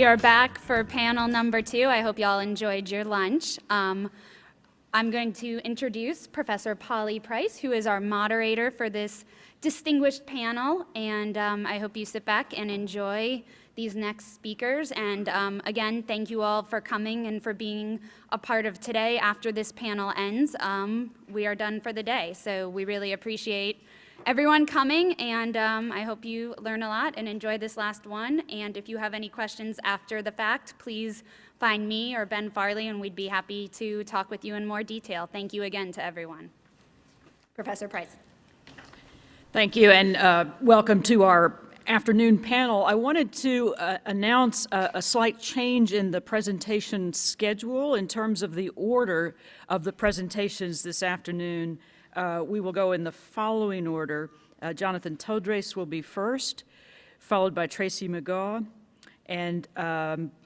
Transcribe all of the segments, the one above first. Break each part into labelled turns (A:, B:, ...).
A: We are back for panel number 2. I hope y'all enjoyed your lunch. I'm going to introduce Professor Polly Price, who is our moderator for this distinguished panel, and I hope you sit back and enjoy these next speakers. And again, thank you all for coming and for being a part of today. After this panel ends, we are done for the day, so we really appreciate everyone coming, and I hope you learn a lot and enjoy this last one. And if you have any questions after the fact, please find me or Ben Farley, and we'd be happy to talk with you in more detail. Thank you again to everyone. Professor Price.
B: Thank you, and welcome to our afternoon panel. I wanted to announce a slight change in the presentation schedule in terms of the order of the presentations this afternoon. We will go in the following order. Jonathan Todres will be first, followed by Tracy McGaugh and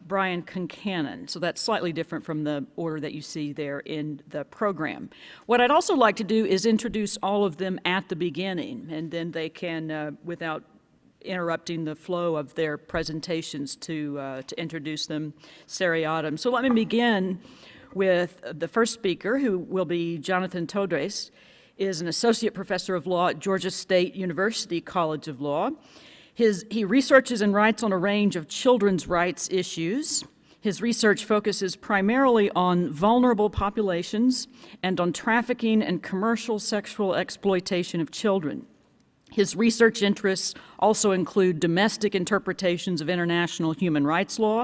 B: Brian Concannon. So that's slightly different from the order that you see there in the program. What I'd also like to do is introduce all of them at the beginning, and then they can, without interrupting the flow of their presentations, to introduce them seriatim. So let me begin with the first speaker, who will be Jonathan Todres. Is an associate professor of law at Georgia State University College of Law. He researches and writes on a range of children's rights issues. His research focuses primarily on vulnerable populations and on trafficking and commercial sexual exploitation of children. His research interests also include domestic interpretations of international human rights law,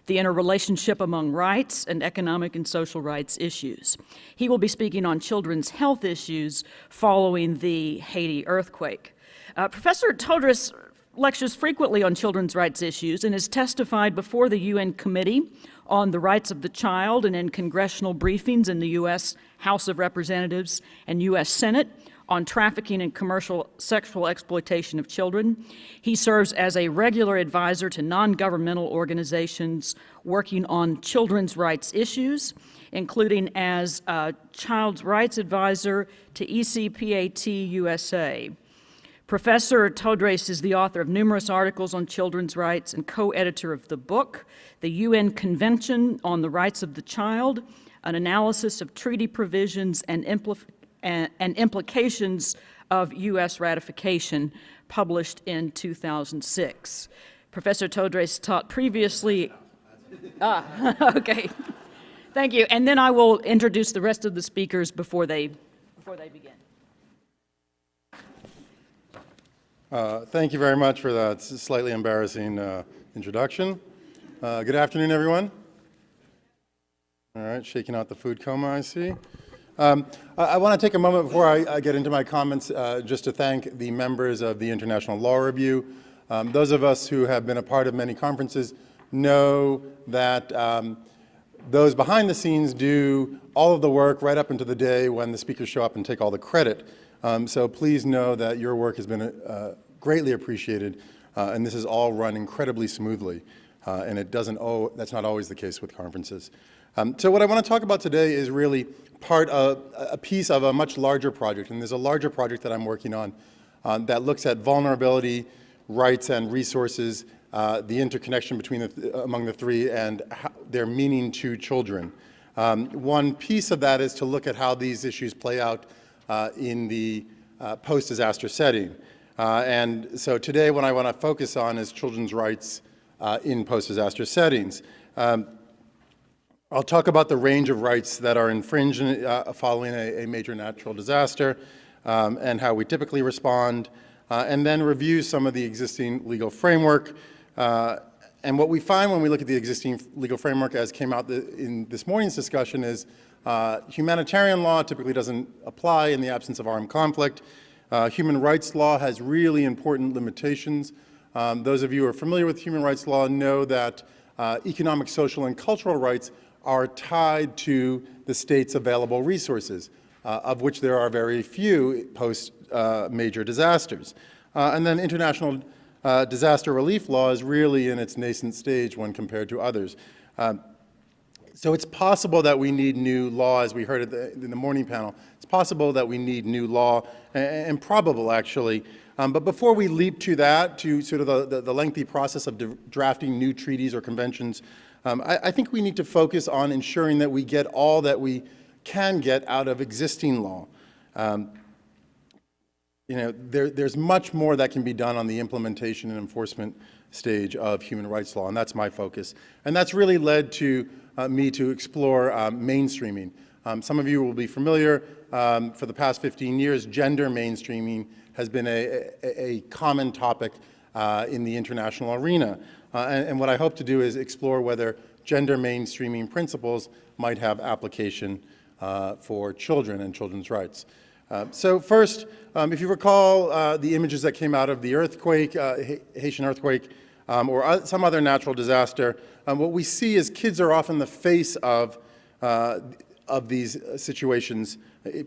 B: the interrelationship among rights and economic and social rights issues. He will be speaking on children's health issues following the Haiti earthquake. Professor Todres lectures frequently on children's rights issues and has testified before the UN Committee on the Rights of the Child and in congressional briefings in the U.S. House of Representatives and U.S. Senate on trafficking and commercial sexual exploitation of children. He serves as a regular advisor to non-governmental organizations working on children's rights issues, including as a child's rights advisor to ECPAT USA. Professor Todres is the author of numerous articles on children's rights and co-editor of the book, The UN Convention on the Rights of the Child, an analysis of treaty provisions and implications of U.S. ratification, published in 2006. Professor Todres taught previously. Okay. Thank you. And then I will introduce the rest of the speakers before they begin.
C: Thank you very much for that slightly embarrassing introduction. Good afternoon, everyone. All right, shaking out the food coma, I see. I want to take a moment before I get into my comments just to thank the members of the International Law Review. Those of us who have been a part of many conferences know that those behind the scenes do all of the work right up into the day when the speakers show up and take all the credit. So please know that your work has been greatly appreciated, and this is all run incredibly smoothly, and that's not always the case with conferences. So what I want to talk about today is really part of a piece of a much larger project, and there's a larger project that I'm working on that looks at vulnerability, rights, and resources, the interconnection between among the three, and their meaning to children. One piece of that is to look at how these issues play out in the post-disaster setting. And so today what I want to focus on is children's rights in post-disaster settings. I'll talk about the range of rights that are infringed following a major natural disaster and how we typically respond, and then review some of the existing legal framework. And what we find when we look at the existing legal framework, as came out in this morning's discussion, is humanitarian law typically doesn't apply in the absence of armed conflict. Human rights law has really important limitations. Those of you who are familiar with human rights law know that economic, social, and cultural rights are tied to the state's available resources, of which there are very few post-major disasters. And then international disaster relief law is really in its nascent stage when compared to others. So it's possible that we need new law, as we heard in the morning panel. It's possible that we need new law, and probable, actually. But before we leap to that, to sort of the lengthy process of drafting new treaties or conventions, I think we need to focus on ensuring that we get all that we can get out of existing law. There's much more that can be done on the implementation and enforcement stage of human rights law, and that's my focus. And that's really led to me to explore mainstreaming. Some of you will be familiar, for the past 15 years, gender mainstreaming has been a common topic in the international arena. And what I hope to do is explore whether gender mainstreaming principles might have application for children and children's rights. So first, if you recall the images that came out of the earthquake, Haitian earthquake, or some other natural disaster, what we see is kids are often the face of these situations,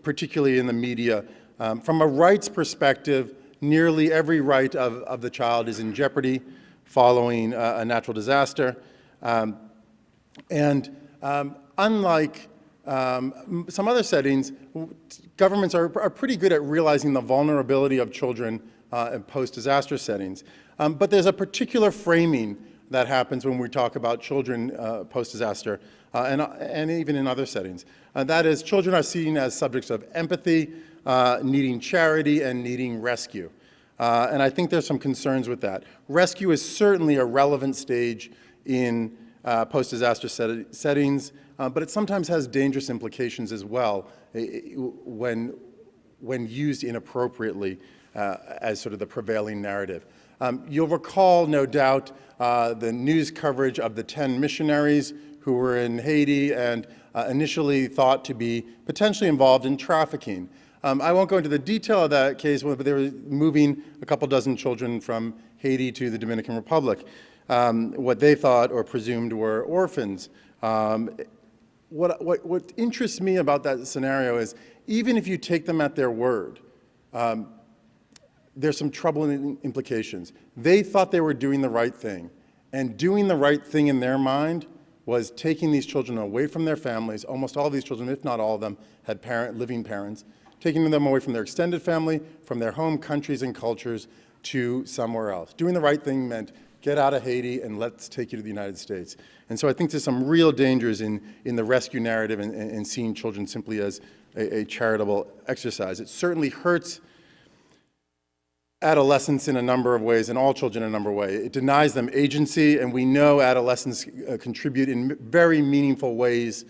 C: particularly in the media. From a rights perspective, nearly every right of the child is in jeopardy following a natural disaster. Unlike some other settings, governments are pretty good at realizing the vulnerability of children in post-disaster settings. But there's a particular framing that happens when we talk about children post-disaster, and even in other settings. That is, children are seen as subjects of empathy, needing charity, and needing rescue. And I think there's some concerns with that. Rescue is certainly a relevant stage in post-disaster settings, but it sometimes has dangerous implications as well when used inappropriately as sort of the prevailing narrative. You'll recall, no doubt, the news coverage of the 10 missionaries who were in Haiti and initially thought to be potentially involved in trafficking. I won't go into the detail of that case, but they were moving a couple dozen children from Haiti to the Dominican Republic. What they thought or presumed were orphans. What interests me about that scenario is, even if you take them at their word, there's some troubling implications. They thought they were doing the right thing, and doing the right thing in their mind was taking these children away from their families. Almost all of these children, if not all of them, had living parents, taking them away from their extended family, from their home countries and cultures to somewhere else. Doing the right thing meant get out of Haiti and let's take you to the United States. And so I think there's some real dangers in the rescue narrative and seeing children simply as a charitable exercise. It certainly hurts adolescents in a number of ways, and all children in a number of ways. It denies them agency, and we know adolescents contribute in very meaningful ways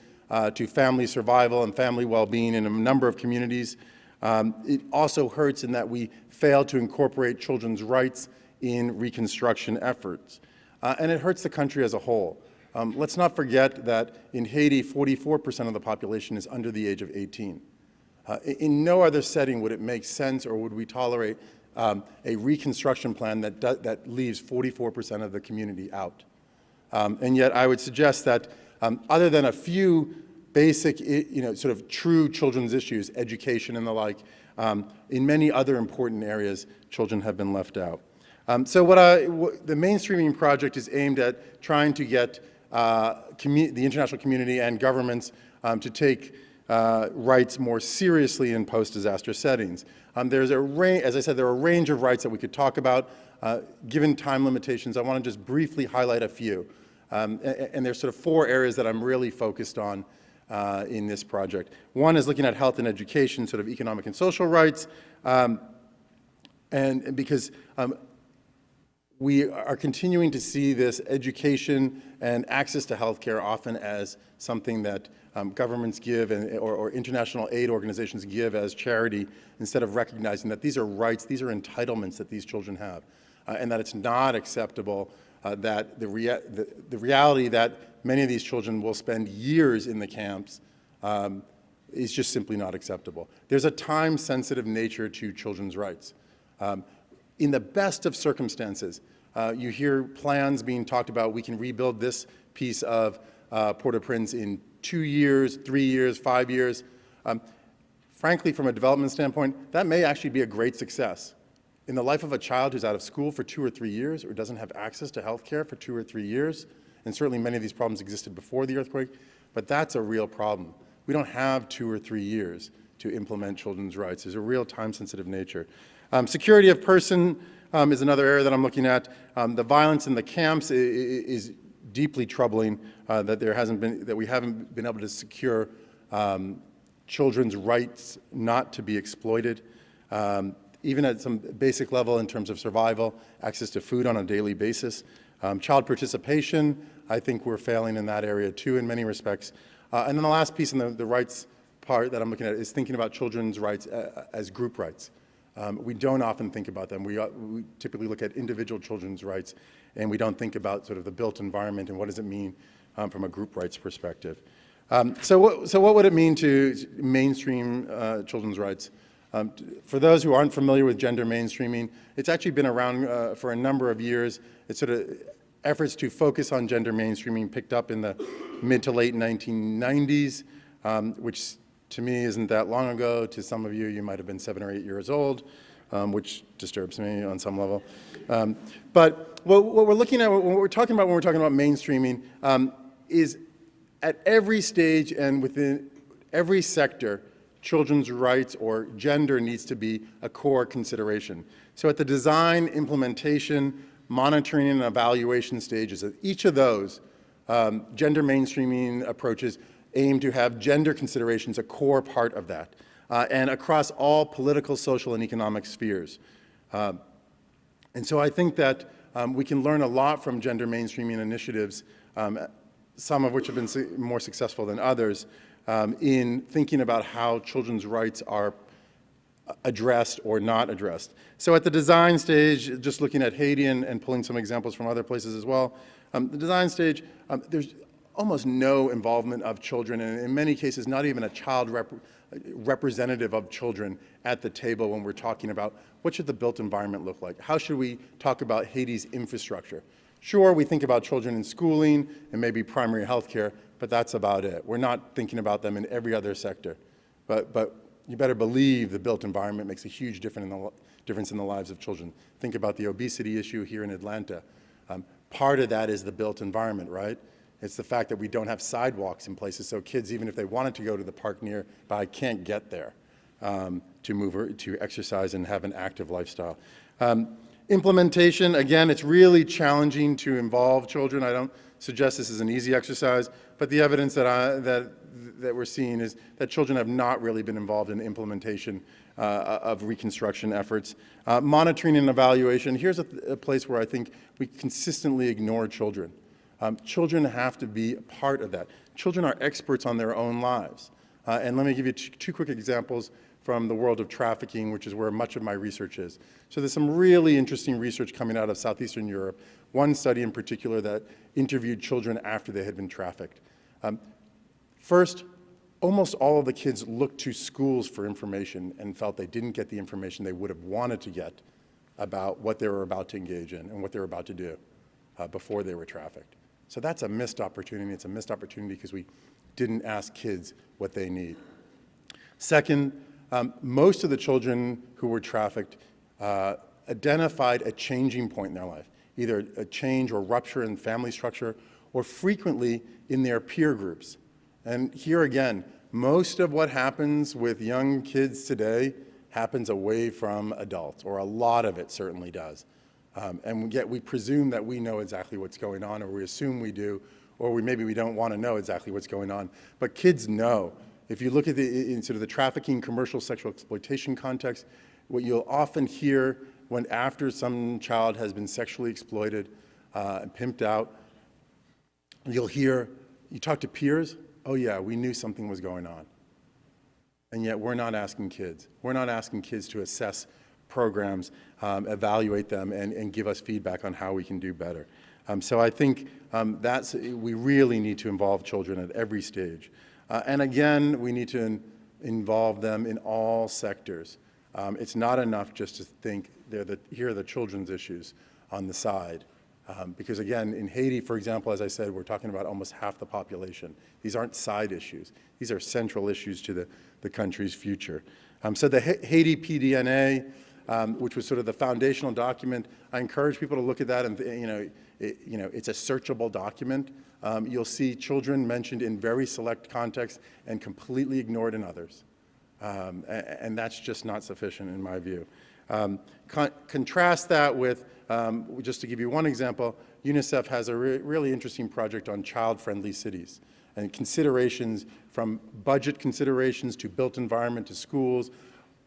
C: to family survival and family well-being in a number of communities. It also hurts in that we fail to incorporate children's rights in reconstruction efforts. And it hurts the country as a whole. Let's not forget that in Haiti, 44% of the population is under the age of 18. In no other setting would it make sense, or would we tolerate a reconstruction plan that leaves 44% of the community out. And yet I would suggest that other than a few basic, sort of true children's issues, education and the like, in many other important areas, children have been left out. So the mainstreaming project is aimed at trying to get the international community and governments to take rights more seriously in post-disaster settings. There's a range, as I said, there are a range of rights that we could talk about. Given time limitations, I want to just briefly highlight a few. And there's sort of 4 areas that I'm really focused on in this project. One is looking at health and education, sort of economic and social rights, and because we are continuing to see this education and access to health care often as something that governments give or international aid organizations give as charity, instead of recognizing that these are rights, these are entitlements that these children have, and that it's not acceptable that the reality that many of these children will spend years in the camps is just simply not acceptable. There's a time-sensitive nature to children's rights. In the best of circumstances, you hear plans being talked about, we can rebuild this piece of Port-au-Prince in 2 years, 3 years, 5 years. Frankly, from a development standpoint, that may actually be a great success. In the life of a child who's out of school for 2 or 3 years, or doesn't have access to health care for 2 or 3 years, and certainly many of these problems existed before the earthquake, But that's a real problem. We don't have 2 or 3 years to implement children's rights. There's a real time-sensitive nature. Security of person is another area that I'm looking at. The violence in the camps is deeply troubling, that we haven't been able to secure children's rights not to be exploited, even at some basic level in terms of survival, access to food on a daily basis. Child participation, I think we're failing in that area too in many respects. And then the last piece in the rights part that I'm looking at is thinking about children's rights as group rights. We don't often think about them. We typically look at individual children's rights, and we don't think about sort of the built environment and what does it mean from a group rights perspective. So what would it mean to mainstream children's rights? For those who aren't familiar with gender mainstreaming, it's actually been around for a number of years. It's sort of efforts to focus on gender mainstreaming picked up in the mid to late 1990s, which to me isn't that long ago. To some of you, you might have been 7 or 8 years old, which disturbs me on some level. But what we're looking at, what we're talking about when we're talking about mainstreaming, is at every stage and within every sector, children's rights or gender needs to be a core consideration. So at the design, implementation, monitoring, and evaluation stages, at each of those, gender mainstreaming approaches aim to have gender considerations a core part of that, and across all political, social, and economic spheres. And so I think that we can learn a lot from gender mainstreaming initiatives, some of which have been more successful than others, in thinking about how children's rights are addressed or not addressed. So at the design stage, just looking at Haiti and pulling some examples from other places as well, the design stage, there's almost no involvement of children, and in many cases not even a child representative of children at the table when we're talking about what should the built environment look like? How should we talk about Haiti's infrastructure? Sure, we think about children in schooling and maybe primary health care, but that's about it. We're not thinking about them in every other sector. But you better believe the built environment makes a huge difference in the lives of children. Think about the obesity issue here in Atlanta. Part of that is the built environment, right? It's the fact that we don't have sidewalks in places, so kids, even if they wanted to go to the park nearby, can't get there to exercise and have an active lifestyle. Implementation, again, it's really challenging to involve children. I don't suggest this is an easy exercise, but the evidence that we're seeing is that children have not really been involved in implementation of reconstruction efforts. Monitoring and evaluation, here's a place where I think we consistently ignore children. Children have to be a part of that. Children are experts on their own lives. And let me give you two quick examples from the world of trafficking, which is where much of my research is. So there's some really interesting research coming out of Southeastern Europe. One study in particular that interviewed children after they had been trafficked. First, almost all of the kids looked to schools for information and felt they didn't get the information they would have wanted to get about what they were about to engage in and what they were about to do before they were trafficked. So that's a missed opportunity. It's a missed opportunity because we didn't ask kids what they need. Second, most of the children who were trafficked identified a changing point in their life, either a change or rupture in family structure, or frequently in their peer groups. And here again, most of what happens with young kids today happens away from adults, or a lot of it certainly does. And yet we presume that we know exactly what's going on, or we assume we do, or maybe we don't want to know exactly what's going on. But kids know. If you look at in sort of the trafficking, commercial sexual exploitation context, what you'll often hear when after some child has been sexually exploited and pimped out, you'll hear, you talk to peers, oh yeah, we knew something was going on. And yet we're not asking kids. We're not asking kids to assess programs, evaluate them, and give us feedback on how we can do better. So I think we really need to involve children at every stage. And again, we need to involve them in all sectors. It's not enough just to think here are the children's issues on the side. Because again, in Haiti, for example, as I said, we're talking about almost half the population. These aren't side issues. These are central issues to the country's future. So the Haiti PDNA, which was sort of the foundational document, I encourage people to look at that, and it's a searchable document. you'll see children mentioned in very select contexts and completely ignored in others. And that's just not sufficient in my view. Contrast that with, just to give you one example, UNICEF has a really interesting project on child-friendly cities and considerations from budget considerations to built environment to schools.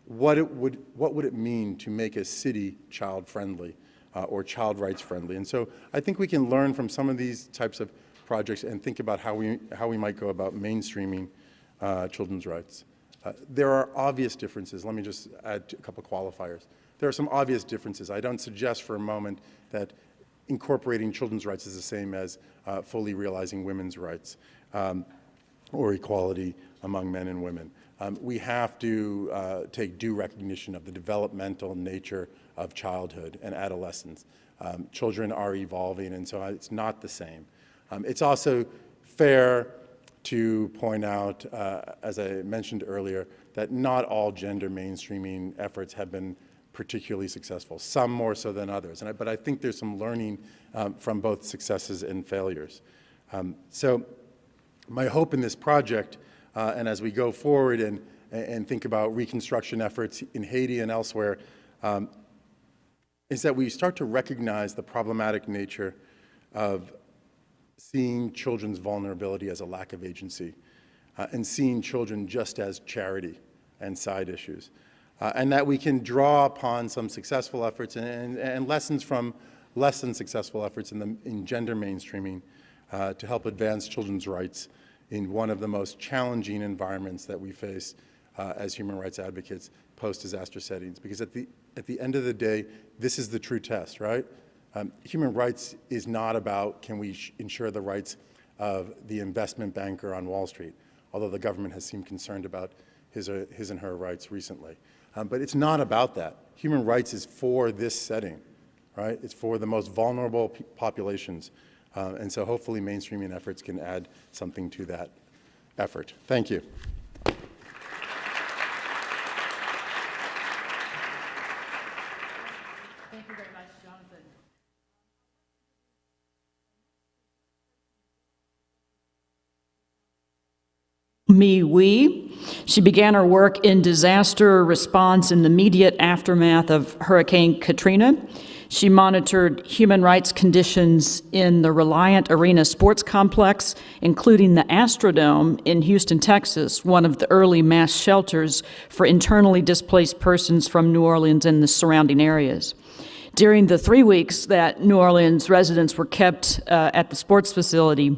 C: What would it mean to make a city child-friendly or child rights friendly? And so I think we can learn from some of these types of projects and think about how we might go about mainstreaming children's rights. There are obvious differences. Let me just add a couple qualifiers. There are some obvious differences. I don't suggest for a moment that incorporating children's rights is the same as fully realizing women's rights or equality among men and women. We have to take due recognition of the developmental nature of childhood and adolescence. Children are evolving, and so it's not the same. It's also fair to point out, as I mentioned earlier, that not all gender mainstreaming efforts have been particularly successful, some more so than others. But I think there's some learning from both successes and failures. So my hope in this project, and as we go forward and think about reconstruction efforts in Haiti and elsewhere, is that we start to recognize the problematic nature of seeing children's vulnerability as a lack of agency, and seeing children just as charity and side issues. And that we can draw upon some successful efforts and lessons from less than successful efforts in gender mainstreaming to help advance children's rights in one of the most challenging environments that we face as human rights advocates post-disaster settings. Because at the end of the day, this is the true test, right? Human rights is not about can we ensure the rights of the investment banker on Wall Street, although the government has seemed concerned about his and her rights recently. But it's not about that. Human rights is for this setting, right? It's for the most vulnerable populations. And so hopefully mainstreaming efforts can add something to that effort. Thank you.
B: Thank you very much, Jonathan. We. She began her work in disaster response in the immediate aftermath of Hurricane Katrina. She monitored human rights conditions in the Reliant Arena Sports Complex, including the Astrodome in Houston, Texas, one of the early mass shelters for internally displaced persons from New Orleans and the surrounding areas. During the 3 weeks that New Orleans residents were kept at the sports facility,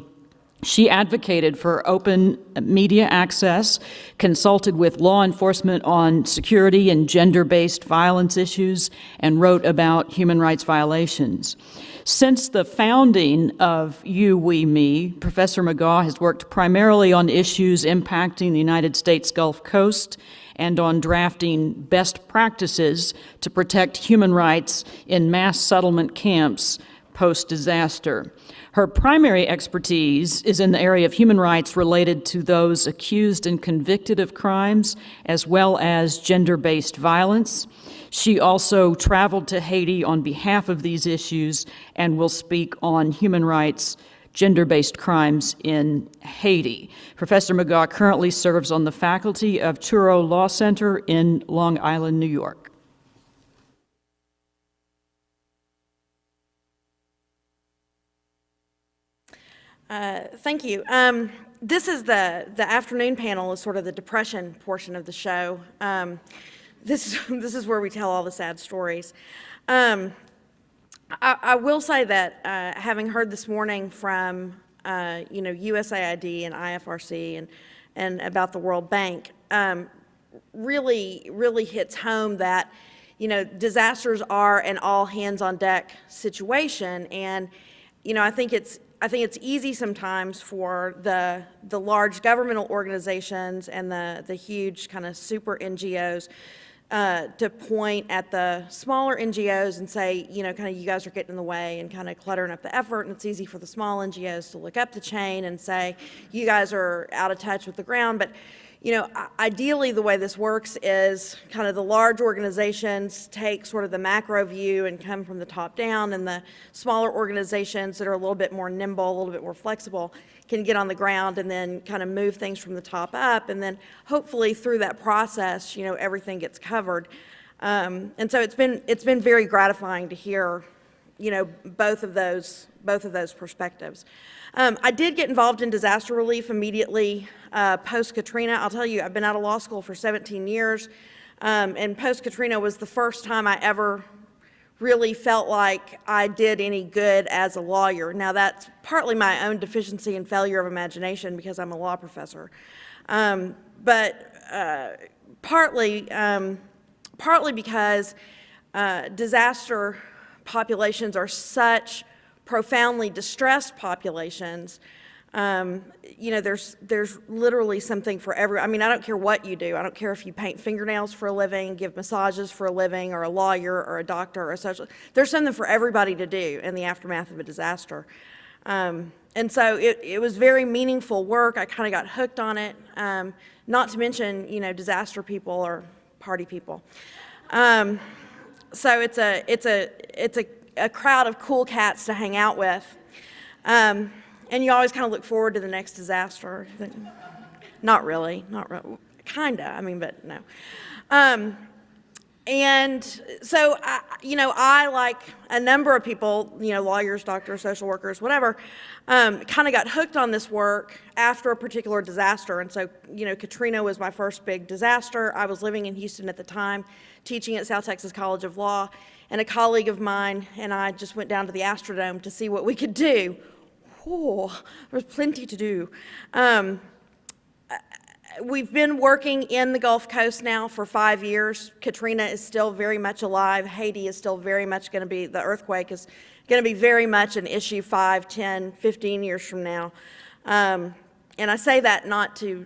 B: she advocated for open media access, consulted with law enforcement on security and gender-based violence issues, and wrote about human rights violations. Since the founding of You, We, Me, Professor McGaugh has worked primarily on issues impacting the United States Gulf Coast and on drafting best practices to protect human rights in mass settlement camps post-disaster. Her primary expertise is in the area of human rights related to those accused and convicted of crimes, as well as gender-based violence. She also traveled to Haiti on behalf of these issues and will speak on human rights, gender-based crimes in Haiti. Professor McGaugh currently serves on the faculty of Touro Law Center in Long Island, New York.
D: Thank you. This is the afternoon panel is sort of the depression portion of the show. This is where we tell all the sad stories. I will say that having heard this morning from USAID and IFRC and about the World Bank, really hits home that disasters are an all hands on deck situation, and I think it's easy sometimes for the large governmental organizations and the huge kind of super NGOs to point at the smaller NGOs and say, kind of you guys are getting in the way and kind of cluttering up the effort, and it's easy for the small NGOs to look up the chain and say, you guys are out of touch with the ground. But, Ideally, the way this works is kind of the large organizations take sort of the macro view and come from the top down, and the smaller organizations that are a little bit more nimble, a little bit more flexible, can get on the ground and then kind of move things from the top up, and then hopefully through that process, everything gets covered. And so it's been very gratifying to hear, both of those perspectives. I did get involved in disaster relief immediately post-Katrina. I'll tell you, I've been out of law school for 17 years, and post-Katrina was the first time I ever really felt like I did any good as a lawyer. Now, that's partly my own deficiency and failure of imagination because I'm a law professor, but partly because disaster populations are such profoundly distressed populations. There's literally something for I don't care what you do. I don't care if you paint fingernails for a living, give massages for a living, or a lawyer, or a doctor, or a social. There's something for everybody to do in the aftermath of a disaster. And so it was very meaningful work. I kind of got hooked on it. Not to mention, disaster people are party people. So it's a crowd of cool cats to hang out with. And you always kind of look forward to the next disaster. Not really, kinda, but no. And so, I, like a number of people, lawyers, doctors, social workers, whatever, kind of got hooked on this work after a particular disaster. And so, Katrina was my first big disaster. I was living in Houston at the time, teaching at South Texas College of Law, and a colleague of mine and I just went down to the Astrodome to see what we could do. Oh, there's plenty to do. We've been working in the Gulf Coast now for 5 years. Katrina is still very much alive. Haiti is still very much going to be, the earthquake is going to be very much an issue 5, 10, 15 years from now. And I say that not to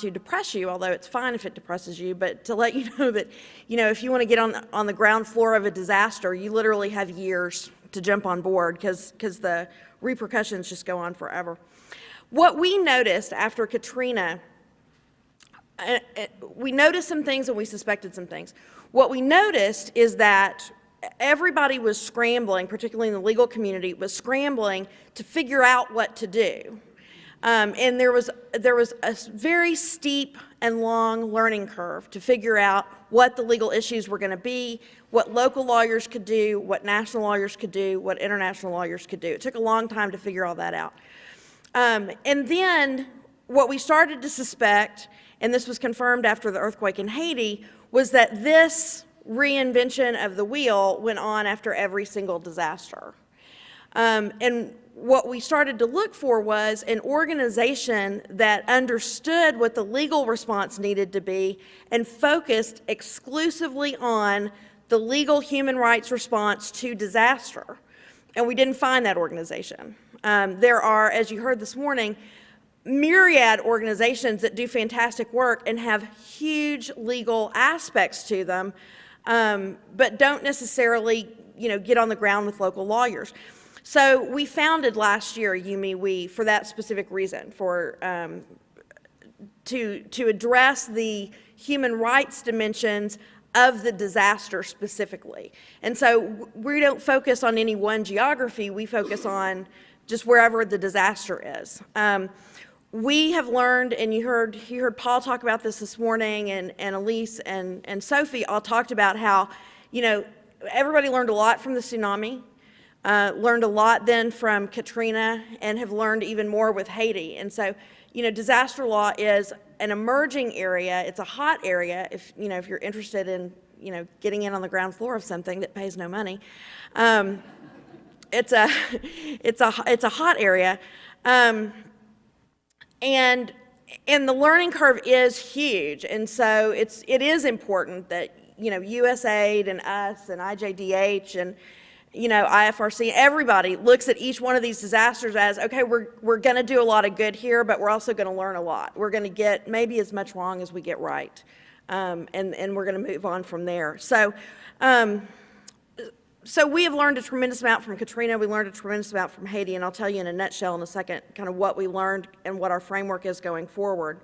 D: depress you, although it's fine if it depresses you, but to let you know that, if you want to get on the ground floor of a disaster, you literally have years to jump on board because the repercussions just go on forever. What we noticed after Katrina, we noticed some things and we suspected some things. What we noticed is that everybody was scrambling, particularly in the legal community, was scrambling to figure out what to do. And there was a very steep and long learning curve to figure out what the legal issues were going to be, what local lawyers could do, what national lawyers could do, what international lawyers could do. It took a long time to figure all that out. And then what we started to suspect, and this was confirmed after the earthquake in Haiti, was that this reinvention of the wheel went on after every single disaster. And what we started to look for was an organization that understood what the legal response needed to be and focused exclusively on the legal human rights response to disaster. And we didn't find that organization. There are, as you heard this morning, myriad organizations that do fantastic work and have huge legal aspects to them, but don't necessarily, get on the ground with local lawyers. So we founded last year, We, for that specific reason, to address the human rights dimensions of the disaster specifically. And so we don't focus on any one geography, we focus on just wherever the disaster is. We have learned, and you heard Paul talk about this morning, and Elise and Sophie all talked about how, everybody learned a lot from the tsunami, learned a lot then from Katrina, and have learned even more with Haiti. And so, disaster law is an emerging area. It's a hot area if you're interested in, getting in on the ground floor of something that pays no money. It's a hot area. And the learning curve is huge. And so it is important that, USAID and us and IJDH and, IFRC, everybody looks at each one of these disasters as, okay, we're going to do a lot of good here, but we're also going to learn a lot. We're going to get maybe as much wrong as we get right, and we're going to move on from there. So we have learned a tremendous amount from Katrina. We learned a tremendous amount from Haiti, and I'll tell you in a nutshell in a second kind of what we learned and what our framework is going forward.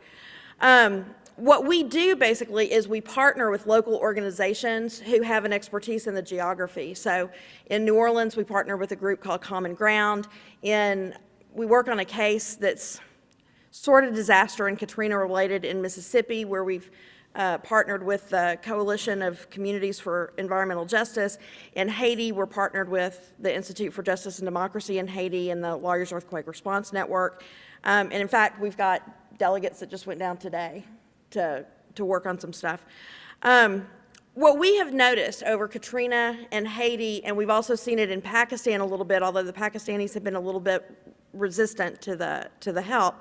D: what we do basically is we partner with local organizations who have an expertise in the geography. So in New Orleans, we partner with a group called Common Ground. We work on a case that's sort of disaster and Katrina related in Mississippi, where we've partnered with the Coalition of Communities for Environmental Justice. In Haiti, we're partnered with the Institute for Justice and Democracy in Haiti and the Lawyers Earthquake Response Network. And in fact, we've got delegates that just went down today to work on some stuff. What we have noticed over Katrina and Haiti, and we've also seen it in Pakistan a little bit, although the Pakistanis have been a little bit resistant to the help,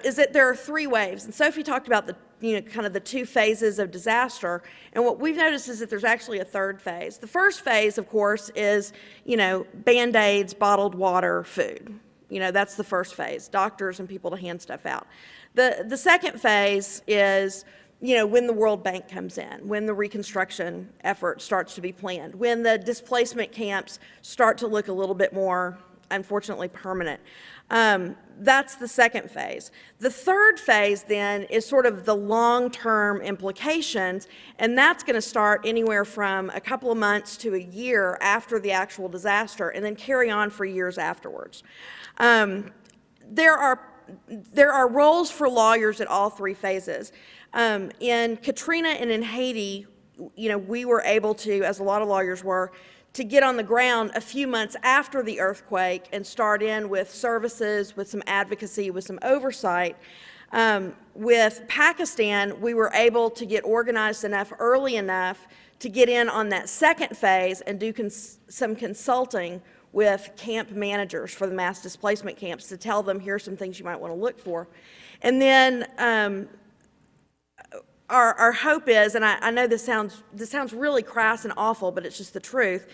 D: is that there are 3 waves. And Sophie talked about the kind of the 2 phases of disaster. And what we've noticed is that there's actually a 3rd phase. The first phase, of course, is, Band-Aids, bottled water, food. That's the first phase, doctors and people to hand stuff out. The second phase is, when the World Bank comes in, when the reconstruction effort starts to be planned, when the displacement camps start to look a little bit more, unfortunately, permanent. That's the second phase. The third phase, then, is sort of the long-term implications, and that's going to start anywhere from a couple of months to a year after the actual disaster, and then carry on for years afterwards. There are roles for lawyers at all 3 phases. In Katrina and in Haiti, we were able to, as a lot of lawyers were, to get on the ground a few months after the earthquake and start in with services, with some advocacy, with some oversight. With Pakistan, we were able to get organized enough early enough to get in on that second phase and do some consulting with camp managers for the mass displacement camps to tell them, here's some things you might want to look for. And then our hope is, and I know this sounds really crass and awful, but it's just the truth.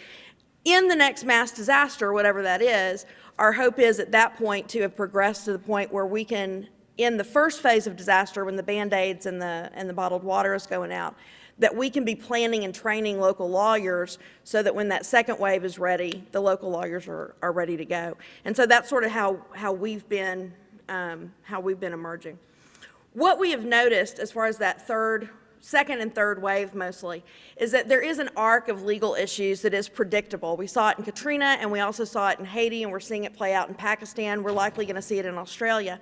D: In the next mass disaster, whatever that is, our hope is at that point to have progressed to the point where we can, in the first phase of disaster, when the Band-Aids and the bottled water is going out, that we can be planning and training local lawyers so that when that second wave is ready, the local lawyers are ready to go. And so that's sort of how we've been emerging. What we have noticed as far as that second and third wave mostly, is that there is an arc of legal issues that is predictable. We saw it in Katrina, and we also saw it in Haiti, and we're seeing it play out in Pakistan. We're likely going to see it in Australia.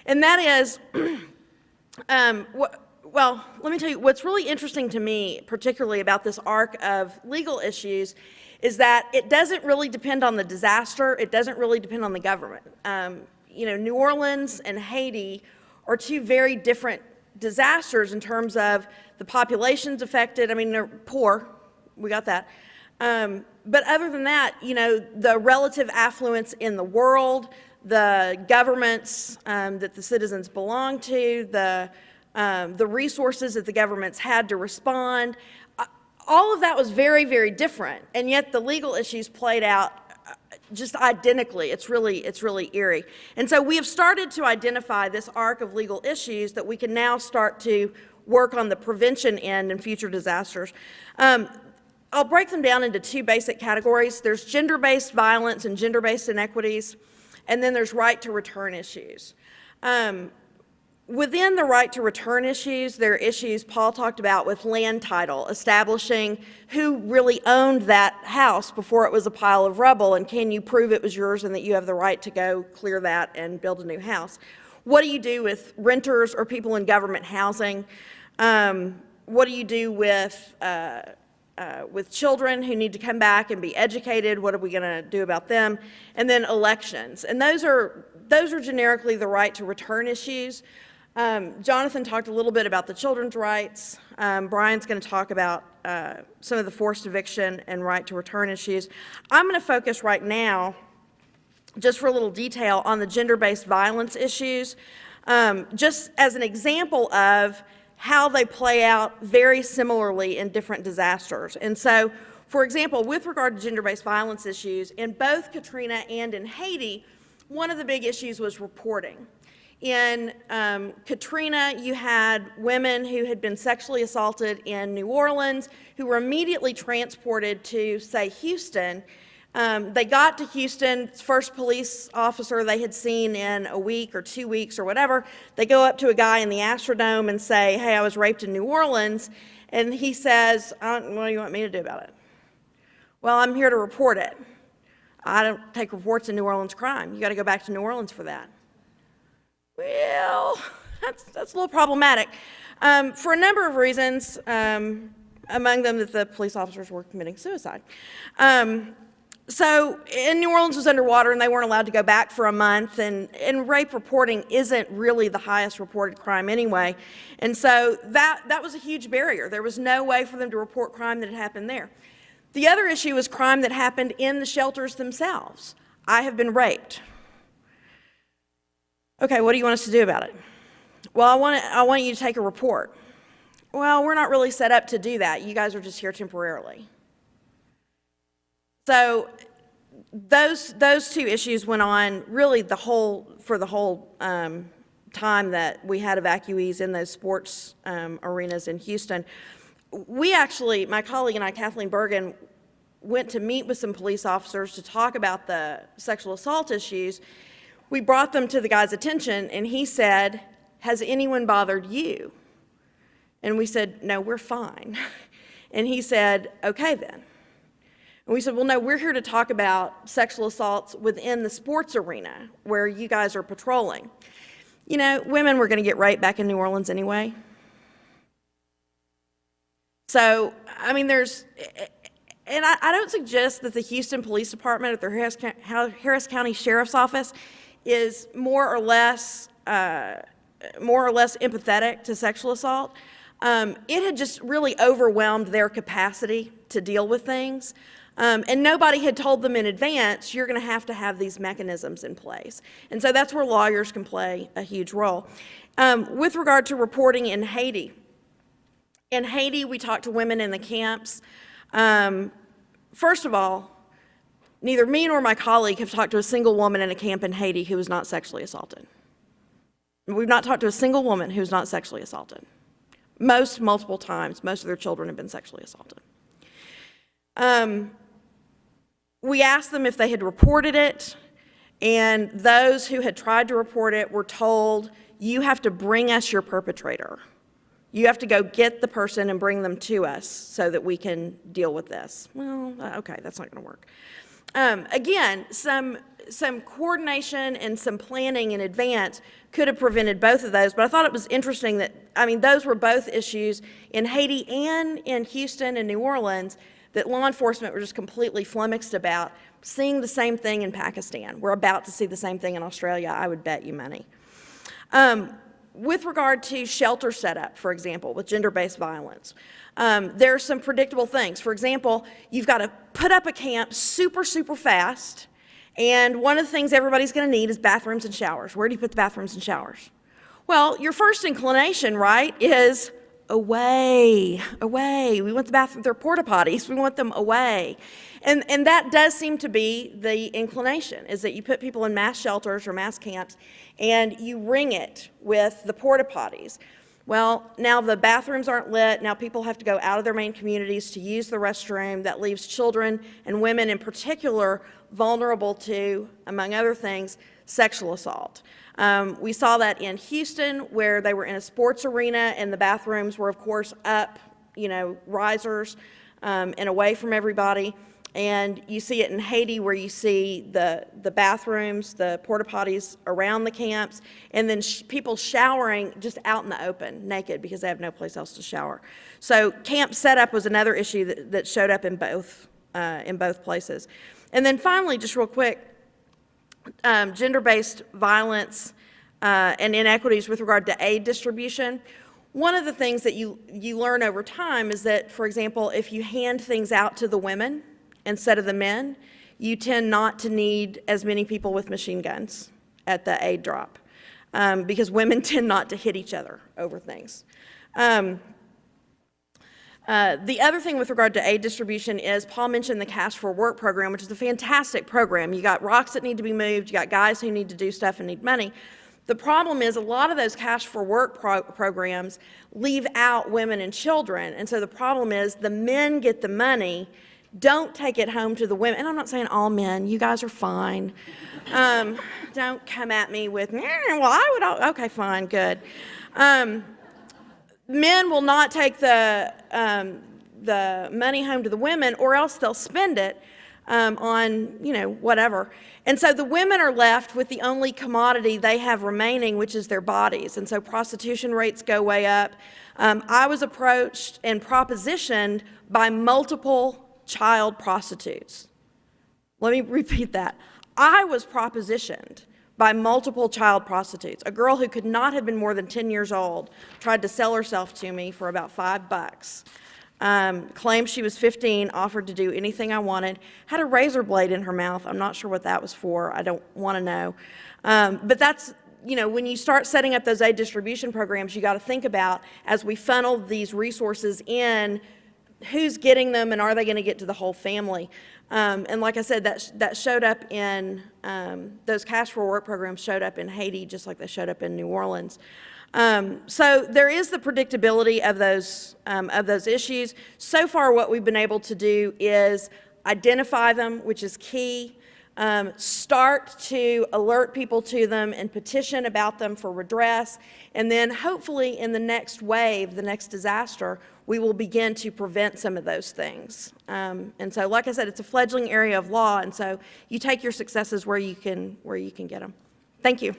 D: And that is, well, let me tell you, what's really interesting to me, particularly about this arc of legal issues, is that it doesn't really depend on the disaster. It doesn't really depend on the government. New Orleans and Haiti are 2 very different disasters in terms of the populations affected. I mean, they're poor, we got that. But other than that, the relative affluence in the world, the governments that the citizens belong to, the resources that the governments had to respond, all of that was very, very different. And yet the legal issues played out just identically. It's really eerie. And so we have started to identify this arc of legal issues that we can now start to work on the prevention end in future disasters. I'll break them down into 2 basic categories. There's gender-based violence and gender-based inequities, and then there's right to return issues. Within the right to return issues, there are issues Paul talked about with land title, establishing who really owned that house before it was a pile of rubble, and can you prove it was yours and that you have the right to go clear that and build a new house. What do you do with renters or people in government housing? What do you do with children who need to come back and be educated? What are we going to do about them? And then elections. And those are generically the right to return issues. Jonathan talked a little bit about the children's rights. Brian's going to talk about some of the forced eviction and right to return issues. I'm going to focus right now, just for a little detail, on the gender-based violence issues, just as an example of how they play out very similarly in different disasters. And so, for example, with regard to gender-based violence issues, in both Katrina and in Haiti, one of the big issues was reporting. In Katrina, you had women who had been sexually assaulted in New Orleans who were immediately transported to, say, Houston, They got to Houston, first police officer they had seen in a week or 2 weeks or whatever. They go up to a guy in the Astrodome and say, hey, I was raped in New Orleans. And he says, what do you want me to do about it? Well, I'm here to report it. I don't take reports of New Orleans crime. You got to go back to New Orleans for that. Well, that's a little problematic for a number of reasons, among them that the police officers were committing suicide. So New Orleans was underwater and they weren't allowed to go back for a month, and rape reporting isn't really the highest reported crime anyway. And so that was a huge barrier. There was no way for them to report crime that had happened there. The other issue was crime that happened in the shelters themselves. I have been raped. Okay, what do you want us to do about it? Well, I want you to take a report. Well, we're not really set up to do that. You guys are just here temporarily. So those two issues went on really for the whole time that we had evacuees in those sports arenas in Houston. We actually, my colleague and I, Kathleen Bergen, went to meet with some police officers to talk about the sexual assault issues. We brought them to the guy's attention, and he said, has anyone bothered you? And we said, no, we're fine. And he said, okay then. And we said, well, no, we're here to talk about sexual assaults within the sports arena where you guys are patrolling. You know, women were going to get raped back in New Orleans anyway. So, I mean, and I don't suggest that the Houston Police Department at the Harris County Sheriff's Office is more or less empathetic to sexual assault. It had just really overwhelmed their capacity to deal with things. And nobody had told them in advance, you're going to have these mechanisms in place. And so that's where lawyers can play a huge role. With regard to reporting in Haiti, we talked to women in the camps. First of all, neither me nor my colleague have talked to a single woman in a camp in Haiti who was not sexually assaulted. We've not talked to a single woman who's not sexually assaulted. Multiple times, most of their children have been sexually assaulted. We asked them if they had reported it, and those who had tried to report it were told, you have to bring us your perpetrator. You have to go get the person and bring them to us so that we can deal with this. Well, okay, that's not going to work. Again, some coordination and some planning in advance could have prevented both of those, but I thought it was interesting that, those were both issues in Haiti and in Houston and New Orleans that law enforcement were just completely flummoxed about. Seeing the same thing in Pakistan. We're about to see the same thing in Australia, I would bet you money. With regard to shelter setup, for example, with gender-based violence, there are some predictable things. For example, you've got to put up a camp super, super fast, and one of the things everybody's going to need is bathrooms and showers. Where do you put the bathrooms and showers? Well, your first inclination, right, is away. We want the bathroom, they're porta potties, we want them away. And that does seem to be the inclination, is that you put people in mass shelters or mass camps and you ring it with the porta potties. Well, now the bathrooms aren't lit, now people have to go out of their main communities to use the restroom. That leaves children and women in particular vulnerable to, among other things, sexual assault. We saw that in Houston, where they were in a sports arena and the bathrooms were, of course, up, risers and away from everybody. And you see it in Haiti, where you see the bathrooms, the porta potties around the camps, and then people showering just out in the open, naked, because they have no place else to shower. So camp setup was another issue that showed up in both places. And then finally, just real quick, gender-based violence and inequities with regard to aid distribution. One of the things that you learn over time is that, for example, if you hand things out to the women instead of the men, you tend not to need as many people with machine guns at the aid drop, because women tend not to hit each other over things. The other thing with regard to aid distribution is Paul mentioned the Cash for Work program, which is a fantastic program. You got rocks that need to be moved, you got guys who need to do stuff and need money. The problem is a lot of those Cash for Work programs leave out women and children, and so the problem is the men get the money don't take it home to the women. And I'm not saying all men, you guys are fine. Don't come at me with, well, I would, okay, fine, good. Men will not take the money home to the women, or else they'll spend it on, whatever. And so the women are left with the only commodity they have remaining, which is their bodies. And so prostitution rates go way up. I was approached and propositioned by multiple child prostitutes. Let me repeat that. I was propositioned by multiple child prostitutes. A girl who could not have been more than 10 years old tried to sell herself to me for about $5. Claimed she was 15, offered to do anything I wanted, had a razor blade in her mouth. I'm not sure what that was for. I don't want to know. But that's, when you start setting up those aid distribution programs, you got to think about, as we funnel these resources in, who's getting them and are they going to get to the whole family? And like I said, that showed up in, those cash for work programs showed up in Haiti just like they showed up in New Orleans. So there is the predictability of those issues. So far what we've been able to do is identify them, which is key, start to alert people to them and petition about them for redress, and then hopefully in the next wave, the next disaster, we will begin to prevent some of those things. And so, like I said, it's a fledgling area of law, and so you take your successes where you can get them. Thank you.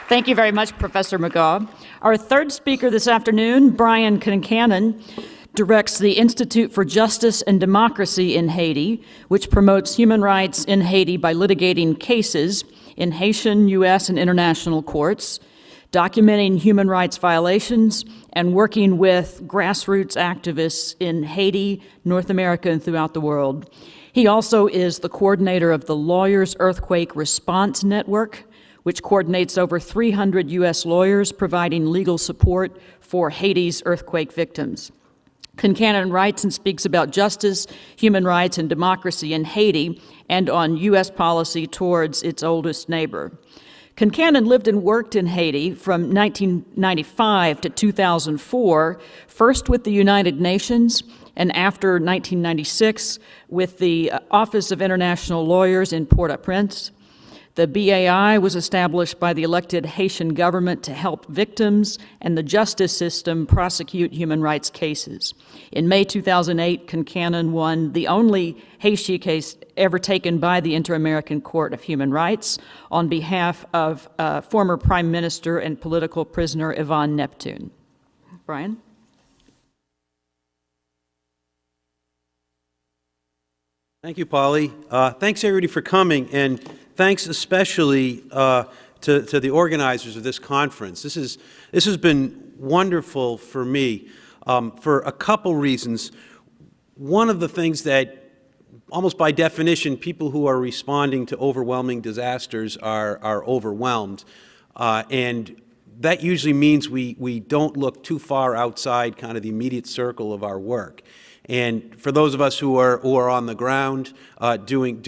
B: Thank you very much, Professor McGaugh. Our third speaker this afternoon, Brian Concannon, directs the Institute for Justice and Democracy in Haiti, which promotes human rights in Haiti by litigating cases in Haitian, U.S., and international courts, documenting human rights violations, and working with grassroots activists in Haiti, North America, and throughout the world. He also is the coordinator of the Lawyers Earthquake Response Network, which coordinates over 300 U.S. lawyers providing legal support for Haiti's earthquake victims. Concannon writes and speaks about justice, human rights, and democracy in Haiti and on U.S. policy towards its oldest neighbor. Concannon lived and worked in Haiti from 1995 to 2004, first with the United Nations and after 1996 with the Office of International Lawyers in Port-au-Prince. The BAI was established by the elected Haitian government to help victims and the justice system prosecute human rights cases. In May 2008, Concannon won the only Haiti case ever taken by the Inter-American Court of Human Rights on behalf of former Prime Minister and political prisoner Yvonne Neptune. Brian?
E: Thank you, Polly. Thanks, everybody, for coming, and thanks especially to the organizers of this conference. This has been wonderful for me for a couple reasons. One of the things that, almost by definition, people who are responding to overwhelming disasters are overwhelmed, and that usually means we don't look too far outside kind of the immediate circle of our work. And for those of us who are on the ground doing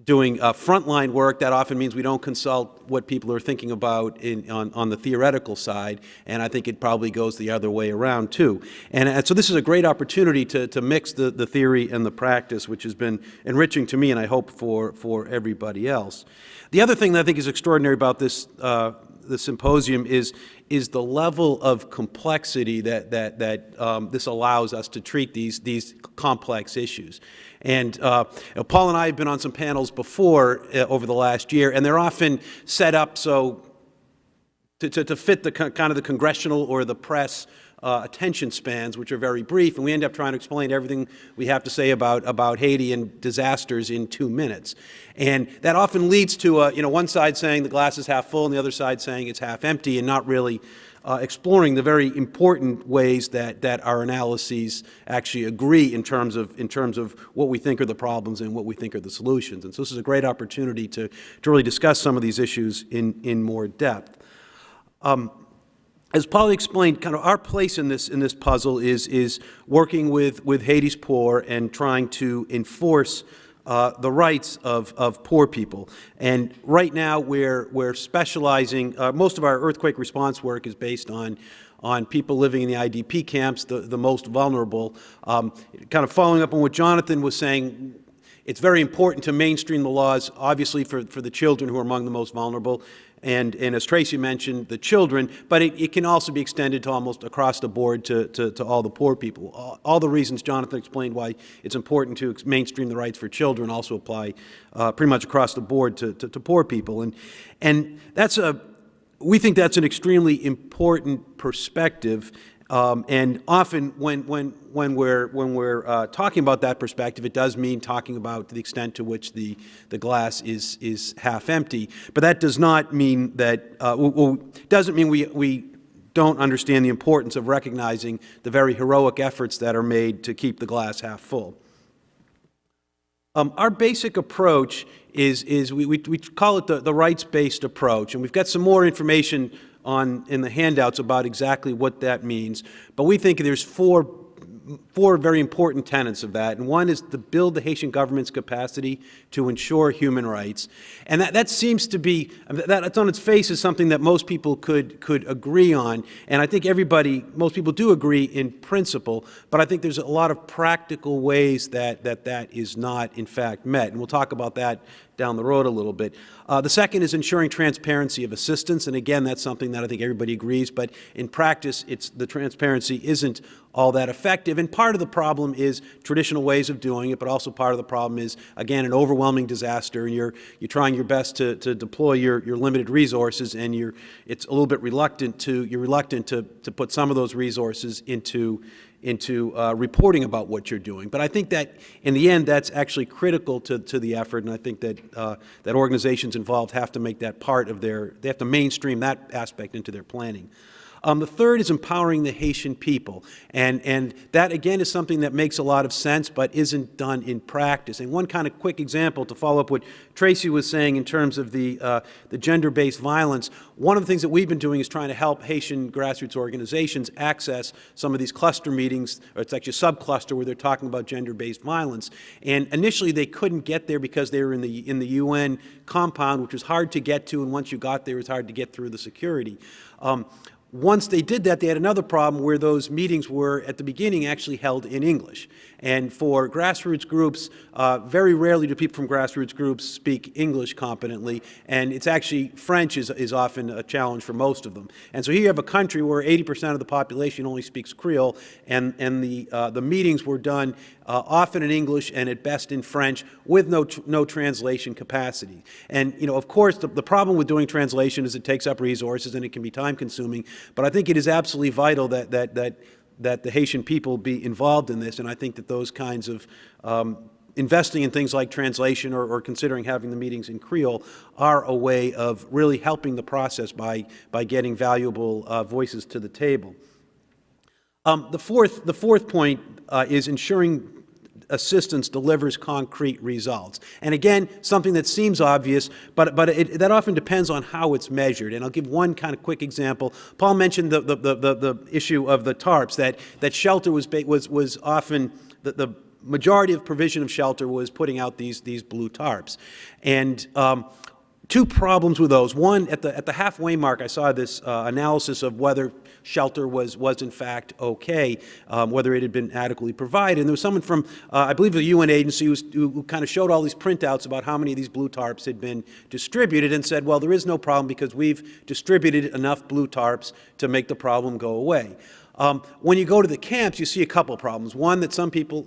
E: frontline work, that often means we don't consult what people are thinking about on the theoretical side, and I think it probably goes the other way around too. And so this is a great opportunity to mix the theory and the practice, which has been enriching to me and I hope for everybody else. The other thing that I think is extraordinary about this the symposium is the level of complexity that this allows us to treat these complex issues. And Paul and I have been on some panels before over the last year, and they're often set up so to fit the kind of the congressional or the press attention spans, which are very brief, and we end up trying to explain everything we have to say about Haiti and disasters in 2 minutes. And that often leads to one side saying the glass is half full and the other side saying it's half empty, and not really exploring the very important ways that our analyses actually agree in terms of what we think are the problems and what we think are the solutions. And so this is a great opportunity to really discuss some of these issues in more depth. As Polly explained, kind of our place in this puzzle is working with Haiti's poor and trying to enforce the rights of poor people. And right now we're specializing, most of our earthquake response work is based on on people living in the IDP camps, the most vulnerable. Kind of following up on what Jonathan was saying, it's very important to mainstream the laws, obviously, for the children who are among the most vulnerable, and as Tracy mentioned, the children, but it can also be extended to almost across the board to all the poor people. All the reasons Jonathan explained why it's important to mainstream the rights for children also apply pretty much across the board to poor people. And we think that's an extremely important perspective. And often when we're talking about that perspective, it does mean talking about the extent to which the glass is half empty. But that does not mean that doesn't mean we don't understand the importance of recognizing the very heroic efforts that are made to keep the glass half full. Our basic approach is we call it the rights-based approach, and we've got some more information in the handouts about exactly what that means. But we think there's four very important tenets of that, and one is to build the Haitian government's capacity to ensure human rights. And that seems to be, that's on its face is something that most people could agree on, and I think most people do agree in principle, but I think there's a lot of practical ways that is not, in fact, met, and we'll talk about that down the road a little bit. The second is ensuring transparency of assistance, and again, that's something that I think everybody agrees, but in practice, the transparency isn't all that effective, and part of the problem is traditional ways of doing it, but also part of the problem is, again, an overwhelming disaster, and you're trying your best to deploy your limited resources, and it's a little bit reluctant to put some of those resources into reporting about what you're doing. But I think that in the end, that's actually critical to the effort, and I think that organizations involved have to make that part of they have to mainstream that aspect into their planning. The third is empowering the Haitian people, and that again is something that makes a lot of sense but isn't done in practice. And one kind of quick example to follow up what Tracy was saying in terms of the gender-based violence, one of the things that we've been doing is trying to help Haitian grassroots organizations access some of these cluster meetings, or it's actually a sub-cluster where they're talking about gender-based violence. And initially they couldn't get there because they were in the UN compound, which was hard to get to, and once you got there it was hard to get through the security. Once they did that, they had another problem where those meetings were, at the beginning, actually held in English. And for grassroots groups, very rarely do people from grassroots groups speak English competently, and it's actually, French is often a challenge for most of them. And so here you have a country where 80% of the population only speaks Creole, and the meetings were done often in English and at best in French with no translation capacity. And, of course, the problem with doing translation is it takes up resources and it can be time-consuming, but I think it is absolutely vital that the Haitian people be involved in this, and I think that those kinds of investing in things like translation or considering having the meetings in Creole are a way of really helping the process by getting valuable voices to the table. The fourth point is ensuring assistance delivers concrete results. And again, something that seems obvious, but that often depends on how it's measured. And I'll give one kind of quick example. Paul mentioned the issue of the tarps, that shelter was often, the majority of provision of shelter was putting out these blue tarps. And two problems with those. One, at the halfway mark, I saw this analysis of whether shelter was in fact okay, whether it had been adequately provided. And there was someone from, I believe, the UN agency who kind of showed all these printouts about how many of these blue tarps had been distributed and said, well, there is no problem because we've distributed enough blue tarps to make the problem go away. When you go to the camps, you see a couple problems. One, that some people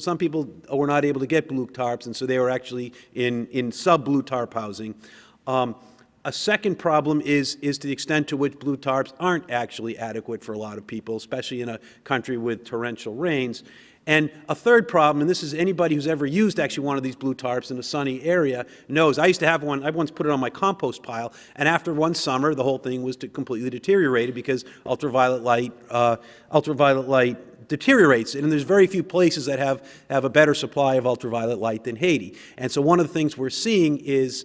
E: were not able to get blue tarps, and so they were actually in sub-blue tarp housing. A second problem is to the extent to which blue tarps aren't actually adequate for a lot of people, especially in a country with torrential rains. And a third problem, and this is anybody who's ever used actually one of these blue tarps in a sunny area knows, I used to have one, I once put it on my compost pile, and after one summer, the whole thing was completely deteriorated because ultraviolet light deteriorates it, and there's very few places that have a better supply of ultraviolet light than Haiti. And so one of the things we're seeing is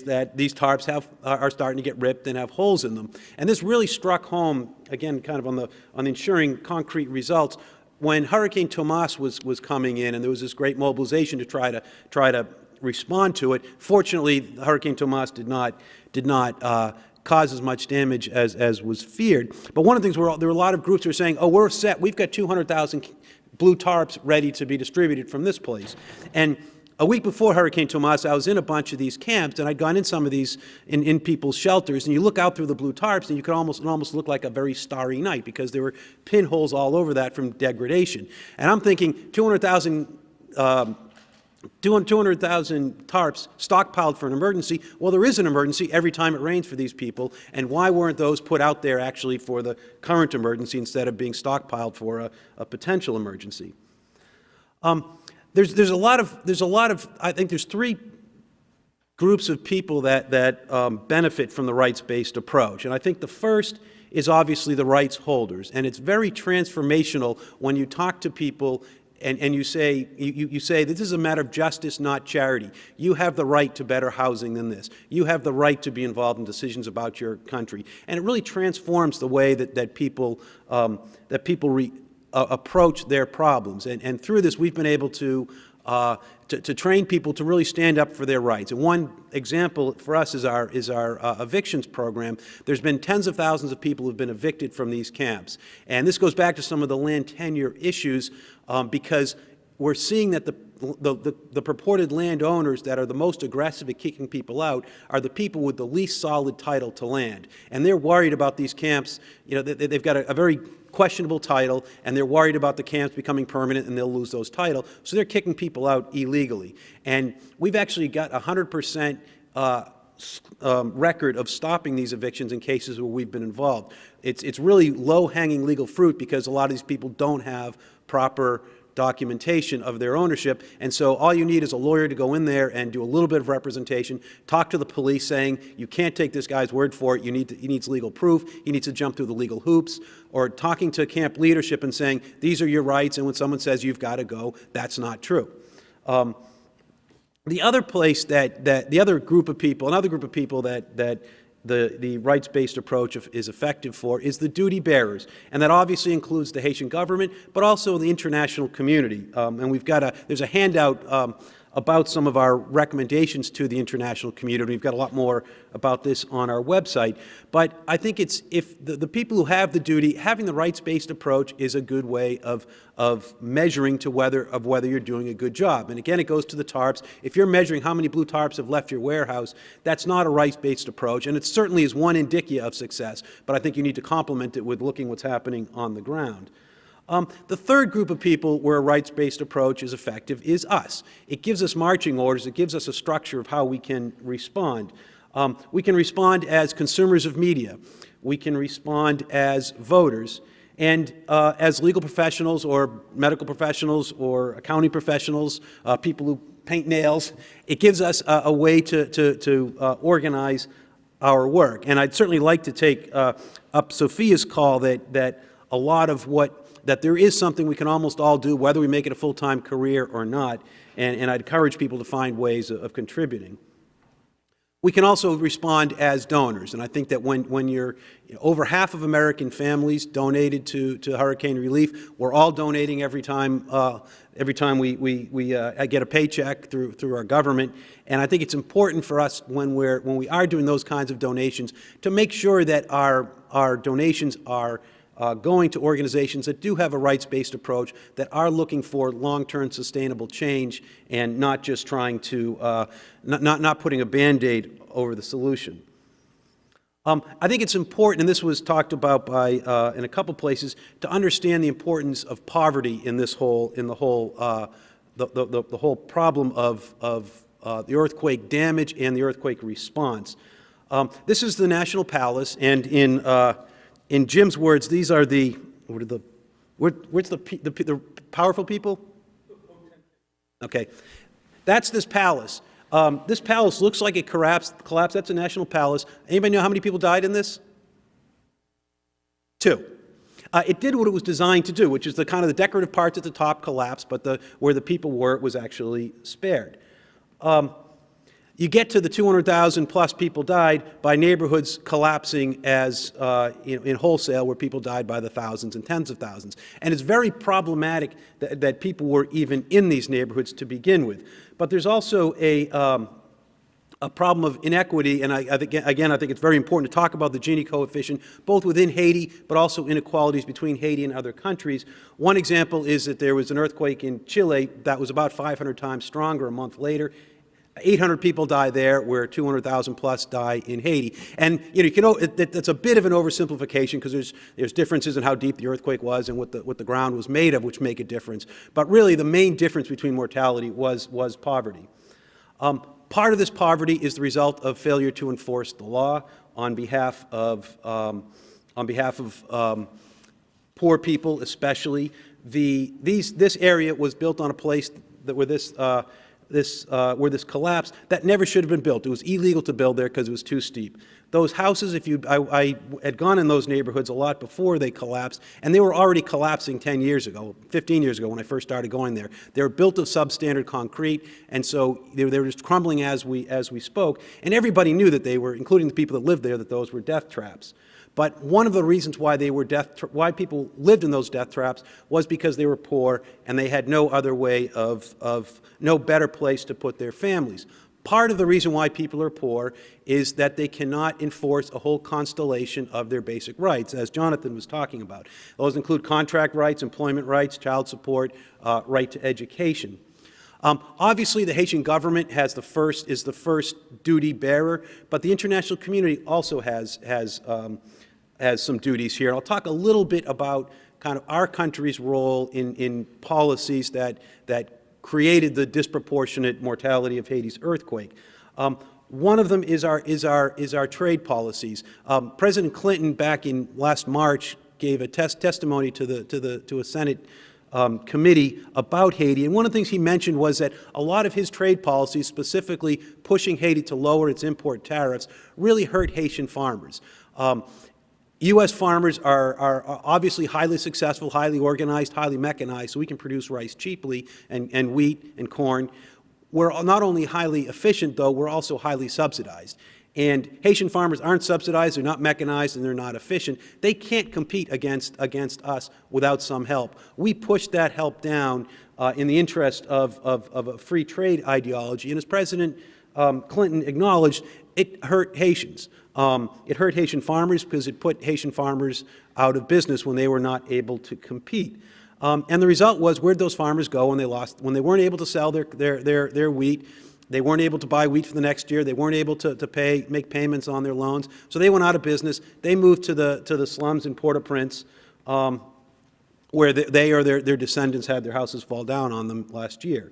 E: that these tarps are starting to get ripped and have holes in them. And this really struck home, again, kind of on the ensuring concrete results, when Hurricane Tomas was coming in, and there was this great mobilization to try to respond to it. Fortunately, Hurricane Tomas did not cause as much damage as was feared. But one of the things, there were a lot of groups who were saying, oh, we're set, we've got 200,000 blue tarps ready to be distributed from this place. And a week before Hurricane Tomas, I was in a bunch of these camps, and I'd gone in some of these in people's shelters, and you look out through the blue tarps, and it almost look like a very starry night, because there were pinholes all over that from degradation. And I'm thinking 200,000 tarps stockpiled for an emergency. Well, there is an emergency every time it rains for these people, and why weren't those put out there actually for the current emergency instead of being stockpiled for a potential emergency? There's a lot of, I think there's three groups of people that benefit from the rights-based approach, and I think the first is obviously the rights holders, and it's very transformational when you talk to people and you say, this is a matter of justice, not charity. You have the right to better housing than this. You have the right to be involved in decisions about your country. And it really transforms the way that people approach their problems. And through this, we've been able to train people to really stand up for their rights. And one example for us is our evictions program. There's been tens of thousands of people who've been evicted from these camps. And this goes back to some of the land tenure issues, because we're seeing that the purported landowners that are the most aggressive at kicking people out are the people with the least solid title to land. And they're worried about these camps. You know, they've got a very questionable title, and they're worried about the camps becoming permanent and they'll lose those titles. So they're kicking people out illegally. And we've actually got 100% record of stopping these evictions in cases where we've been involved. It's really low-hanging legal fruit, because a lot of these people don't have proper documentation of their ownership, and so all you need is a lawyer to go in there and do a little bit of representation, talk to the police saying, you can't take this guy's word for it, he needs legal proof, he needs to jump through the legal hoops, or talking to camp leadership and saying, these are your rights, and when someone says you've got to go, that's not true. The other place the other group of people, another group of people that the rights-based approach is effective for is the duty bearers. And that obviously includes the Haitian government, but also the international community. And we've got there's a handout about some of our recommendations to the international community. We've got a lot more about this on our website. But I think if the people who have the duty, having the rights-based approach is a good way of measuring to whether you're doing a good job. And again, it goes to the tarps. If you're measuring how many blue tarps have left your warehouse, that's not a rights-based approach. And it certainly is one indicia of success. But I think you need to complement it with looking what's happening on the ground. The third group of people where a rights-based approach is effective is us. It gives us marching orders. It gives us a structure of how we can respond. We can respond as consumers of media. We can respond as voters. And as legal professionals or medical professionals or accounting professionals, people who paint nails, it gives us a way to organize our work. And I'd certainly like to take up Sophia's call that a lot of that there is something we can almost all do, whether we make it a full-time career or not, and I'd encourage people to find ways of contributing. We can also respond as donors, and I think that when you're over half of American families donated to hurricane relief, we're all donating every time we get a paycheck through our government, and I think it's important for us when we are doing those kinds of donations to make sure that our donations are going to organizations that do have a rights-based approach, that are looking for long-term sustainable change and not just trying to, not putting a Band-Aid over the solution. I think it's important, and this was talked about in a couple places, to understand the importance of poverty in the whole problem of the earthquake damage and the earthquake response. This is the National Palace, and in Jim's words, these are where's the powerful people? Okay, that's this palace. This palace looks like it collapsed. That's a national palace. Anybody know how many people died in this? 2. It did what it was designed to do, which is the kind of the decorative parts at the top collapsed, but where the people were, it was actually spared. You get to the 200,000 plus people died by neighborhoods collapsing as in wholesale, where people died by the thousands and tens of thousands. And it's very problematic that people were even in these neighborhoods to begin with. But there's also a a problem of inequity, and I think it's very important to talk about the Gini coefficient, both within Haiti, but also inequalities between Haiti and other countries. One example is that there was an earthquake in Chile that was about 500 times stronger a month later. 800 people die there, where 200,000 plus die in Haiti. And that's a bit of an oversimplification, because there's differences in how deep the earthquake was and what the ground was made of, which make a difference. But really, the main difference between mortality was poverty. Part of this poverty is the result of failure to enforce the law on behalf of poor people, especially. This area was built on a place where this collapsed that never should have been built. It was illegal to build there because it was too steep. Those houses, I had gone in those neighborhoods a lot before they collapsed, and they were already collapsing 10 years ago, 15 years ago when I first started going there. They were built of substandard concrete, and so they were just crumbling as we spoke, and everybody knew that they were, including the people that lived there, that those were death traps. But one of the reasons why why people lived in those death traps was because they were poor and they had no other way no better place to put their families. Part of the reason why people are poor is that they cannot enforce a whole constellation of their basic rights, as Jonathan was talking about. Those include contract rights, employment rights, child support, right to education. Obviously, the Haitian government is the first duty bearer, but the international community also has some duties here. I'll talk a little bit about kind of our country's role in policies that created the disproportionate mortality of Haiti's earthquake. One of them is our trade policies. President Clinton, back in last March, gave a testimony to a Senate committee about Haiti, and one of the things he mentioned was that a lot of his trade policies, specifically pushing Haiti to lower its import tariffs, really hurt Haitian farmers. U.S. farmers are obviously highly successful, highly organized, highly mechanized, so we can produce rice cheaply and wheat and corn. We're not only highly efficient, though, we're also highly subsidized. And Haitian farmers aren't subsidized, they're not mechanized, and they're not efficient. They can't compete against us without some help. We push that help down in the interest of a free trade ideology, and as President Clinton acknowledged, it hurt Haitians. It hurt Haitian farmers because it put Haitian farmers out of business when they were not able to compete. And the result was, where'd those farmers go when they weren't able to sell their wheat? They weren't able to buy wheat for the next year. They weren't able to make payments on their loans. So they went out of business. They moved to the slums in Port-au-Prince, where they or their descendants had their houses fall down on them last year.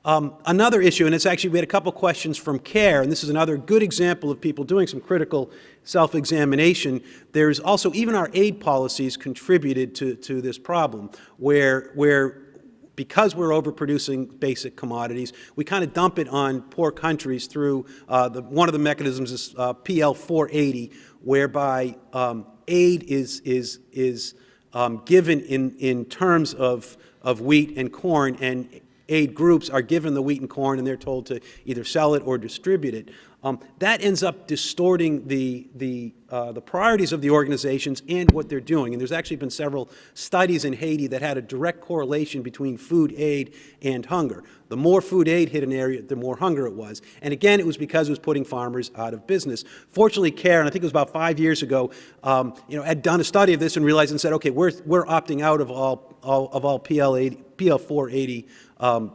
E: Another issue, and it's actually, we had a couple questions from CARE, and this is another good example of people doing some critical self-examination. There's also, even our aid policies contributed to this problem, where because we're overproducing basic commodities, we kind of dump it on poor countries through one of the mechanisms is PL 480, whereby aid is given in terms of wheat and corn, and aid groups are given the wheat and corn, and they're told to either sell it or distribute it. That ends up distorting the priorities of the organizations and what they're doing. And there's actually been several studies in Haiti that had a direct correlation between food aid and hunger. The more food aid hit an area, the more hunger it was. And again, it was because it was putting farmers out of business. Fortunately, CARE, and I think it was about 5 years ago, had done a study of this and realized and said, okay, we're opting out of all PL 480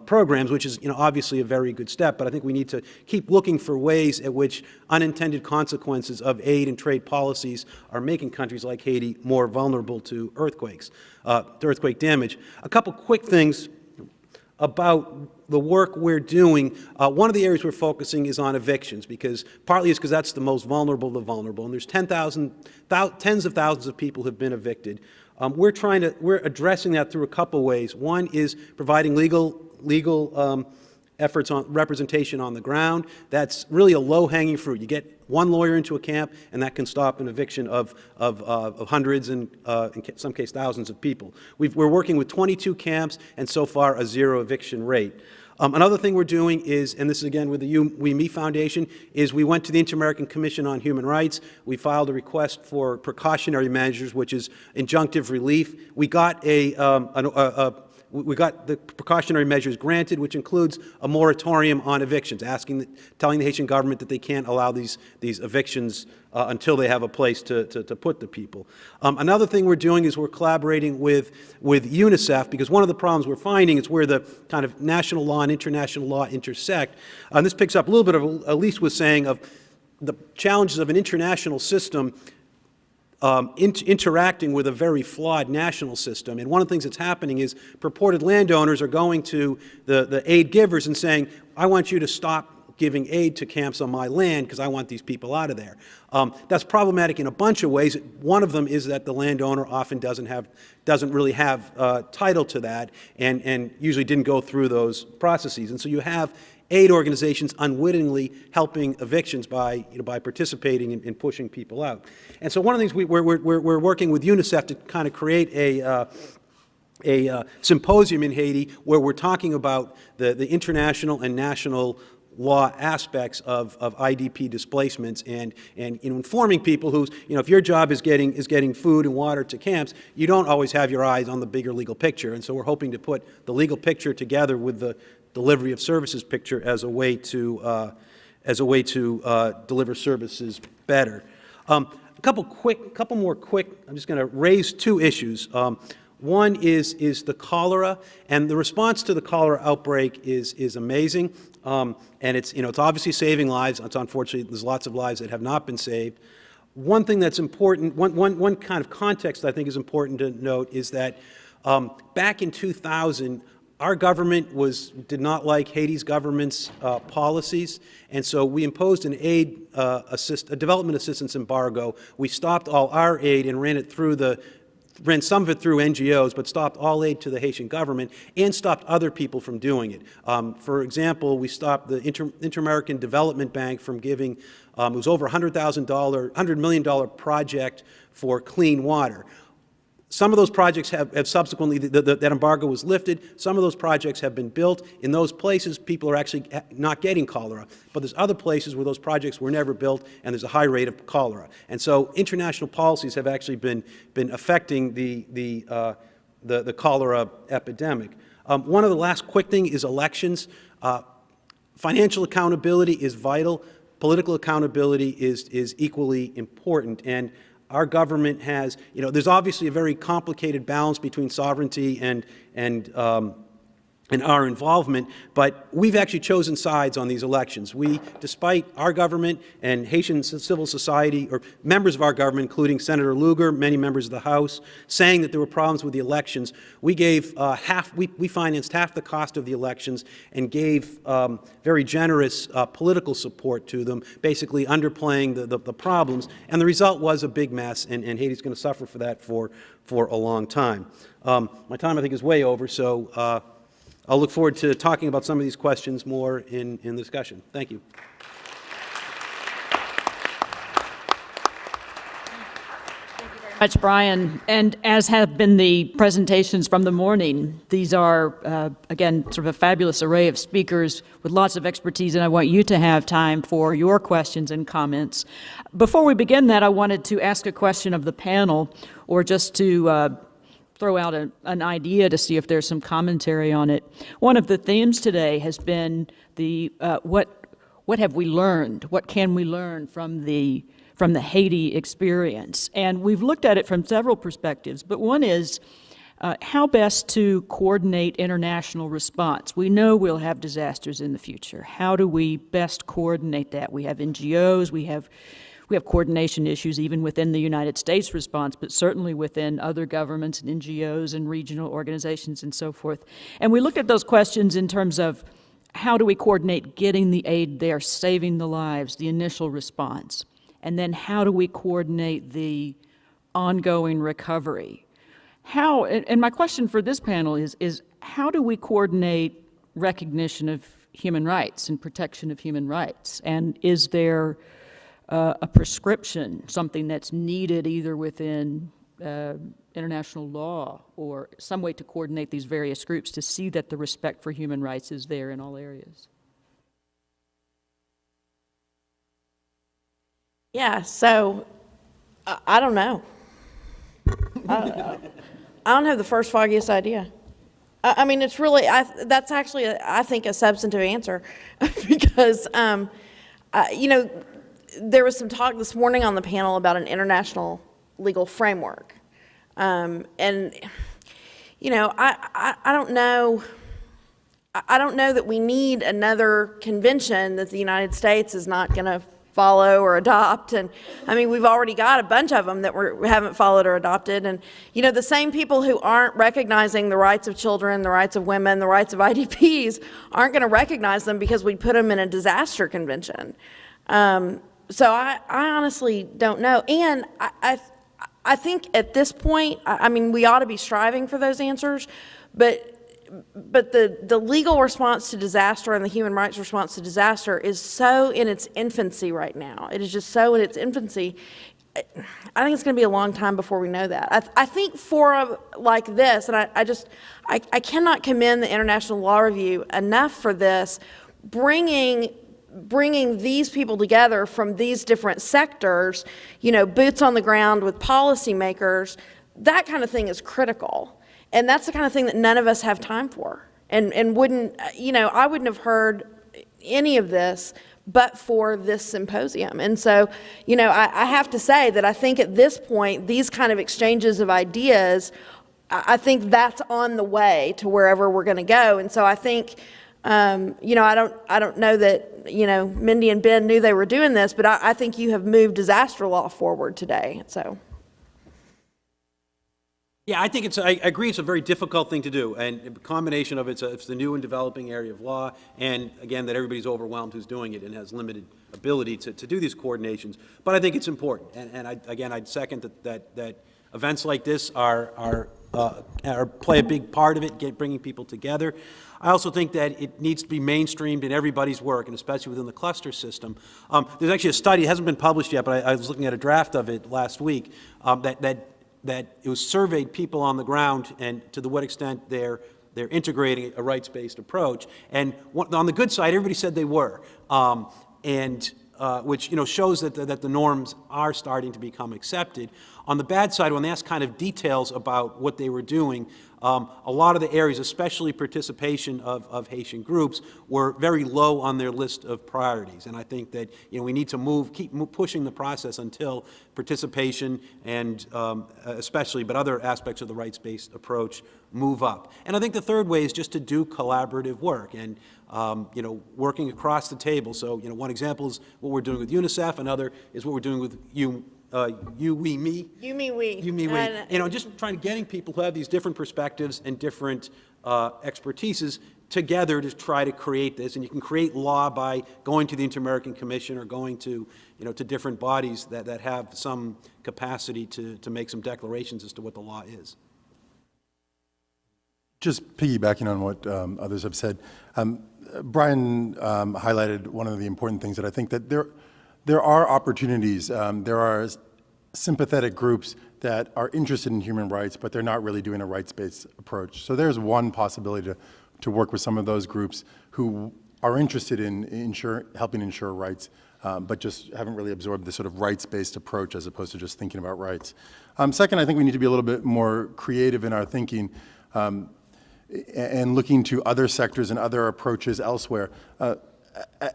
E: programs, which is obviously a very good step, but I think we need to keep looking for ways at which unintended consequences of aid and trade policies are making countries like Haiti more vulnerable to earthquakes, to earthquake damage. A couple quick things about the work we're doing. One of the areas we're focusing is on evictions, partly it's because that's the most vulnerable of the vulnerable, and there's tens of thousands of people have been evicted. We're addressing that through a couple ways. One is providing legal efforts on representation on the ground. That's really a low-hanging fruit. You get one lawyer into a camp, and that can stop an eviction of hundreds and, in some cases, thousands of people. We're working with 22 camps, and so far a zero eviction rate. Another thing we're doing is, and this is again with the We Me Foundation, is we went to the Inter-American Commission on Human Rights. We filed a request for precautionary measures, which is injunctive relief. We got we got the precautionary measures granted, which includes a moratorium on evictions, telling the Haitian government that they can't allow these evictions until they have a place to put the people. Another thing we're doing is we're collaborating with UNICEF, because one of the problems we're finding is where the kind of national law and international law intersect. And this picks up a little bit of, Elise was saying, of the challenges of an international system interacting with a very flawed national system. And one of the things that's happening is purported landowners are going to the aid givers and saying, I want you to stop giving aid to camps on my land because I want these people out of there. That's problematic in a bunch of ways. One of them is that the landowner often doesn't really have title to that and usually didn't go through those processes. And so you have aid organizations unwittingly helping evictions by participating in pushing people out. And so one of the things we're working with UNICEF to kind of create a symposium in Haiti where we're talking about the international and national law aspects of IDP displacements and informing people who's, if your job is getting food and water to camps, you don't always have your eyes on the bigger legal picture. And so we're hoping to put the legal picture together with the delivery of services picture as a way to deliver services better. A couple more quick. I'm just going to raise two issues. One is the cholera, and the response to the cholera outbreak is amazing, and it's obviously saving lives. It's unfortunately there's lots of lives that have not been saved. One thing that's important, one kind of context I think is important to note is that back in 2000. Our government did not like Haiti's government's policies, and so we imposed an a development assistance embargo. We stopped all our aid and ran some of it through NGOs, but stopped all aid to the Haitian government and stopped other people from doing it. For example, we stopped the Inter-American Development Bank from giving, it was over $100 million project for clean water. Some of those projects have subsequently, that embargo was lifted. Some of those projects have been built. In those places, people are actually not getting cholera. But there's other places where those projects were never built, and there's a high rate of cholera. And so international policies have actually been affecting the cholera epidemic. One of the last quick thing is elections. Financial accountability is vital. Political accountability is equally important. And our government has, there's obviously a very complicated balance between sovereignty and our involvement, but we've actually chosen sides on these elections. Despite our government and Haitian civil society, or members of our government, including Senator Lugar, many members of the House, saying that there were problems with the elections, we financed half the cost of the elections and gave very generous political support to them, basically underplaying the problems. And the result was a big mess, and Haiti's going to suffer for that for a long time. My time, I think, is way over, so I'll look forward to talking about some of these questions more in the discussion. Thank you.
B: Much, Brian. And as have been the presentations from the morning, these are, again, sort of a fabulous array of speakers with lots of expertise, and I want you to have time for your questions and comments. Before we begin that, I wanted to ask a question of the panel, or just to throw out an idea to see if there's some commentary on it. One of the themes today has been what have we learned? What can we learn from the Haiti experience? And we've looked at it from several perspectives, but one is how best to coordinate international response. We know we'll have disasters in the future. How do we best coordinate that? We have NGOs, we have coordination issues even within the United States response, but certainly within other governments and NGOs and regional organizations and so forth. And we looked at those questions in terms of how do we coordinate getting the aid there, saving the lives, the initial response, and then how do we coordinate the ongoing recovery? How, and my question for this panel is how do we coordinate recognition of human rights and protection of human rights? And is there a prescription, something that's needed either within international law or some way to coordinate these various groups to see that the respect for human rights is there in all areas?
D: Yeah, so I don't know. I don't have the first foggiest idea. I mean, it's really, that's actually, I think, a substantive answer because, you know, there was some talk this morning on the panel about an international legal framework. And, you know, I don't know. I don't know that we need another convention that the United States is not going to follow or adopt. And I mean, we've already got a bunch of them that we haven't followed or adopted. And, you know, the same people who aren't recognizing the rights of children, the rights of women, the rights of IDPs aren't going to recognize them because we put them in a disaster convention. So I honestly don't know. And I think at this point, I mean, we ought to be striving for those answers, but the legal response to disaster and the human rights response to disaster is so in its infancy right now. It is just so in its infancy. I think it's going to be a long time before we know that. I think for like this, and I cannot commend the International Law Review enough for this, bringing these people together from these different sectors, you know, boots on the ground with policymakers, that kind of thing is critical. And that's the kind of thing that none of us have time for. And wouldn't, you know, I wouldn't have heard any of this but for this symposium. And so, you know, I have to say that I think at this point, these kind of exchanges of ideas, I think that's on the way to wherever we're going to go. And so I think, you know, I don't know that, you know, Mindy and Ben knew they were doing this, but I think you have moved disaster law forward today. So.
E: Yeah, I think I agree it's a very difficult thing to do, and a combination of it's the new and developing area of law, and again, that everybody's overwhelmed who's doing it and has limited ability to do these coordinations. But I think it's important, and I'd second that events like this play a big part of it, bringing people together. I also think that it needs to be mainstreamed in everybody's work, and especially within the cluster system. There's actually a study, it hasn't been published yet, but I was looking at a draft of it last week, that it was surveyed people on the ground and to what extent they're integrating a rights-based approach. And on the good side, everybody said they were, which, you know, shows that the norms are starting to become accepted. On the bad side, when they asked kind of details about what they were doing, a lot of the areas, especially participation of Haitian groups, were very low on their list of priorities. And I think that, you know, we need to keep pushing the process until participation and especially, but other aspects of the rights-based approach move up. And I think the third way is just to do collaborative work and, you know, working across the table. So, you know, one example is what we're doing with UNICEF. Another is what we're doing with you, we, me.
D: You, me, we.
E: You, me, we. You know, just getting people who have these different perspectives and different expertises together to try to create this. And you can create law by going to the Inter-American Commission or going to, you know, to different bodies that have some capacity to make some declarations as to what the law is.
C: Just piggybacking on what others have said, Brian highlighted one of the important things that I think that there are opportunities. There are sympathetic groups that are interested in human rights, but they're not really doing a rights-based approach. So there's one possibility to work with some of those groups who are interested in helping ensure rights, but just haven't really absorbed the sort of rights-based approach as opposed to just thinking about rights. Second, I think we need to be a little bit more creative in our thinking and looking to other sectors and other approaches elsewhere.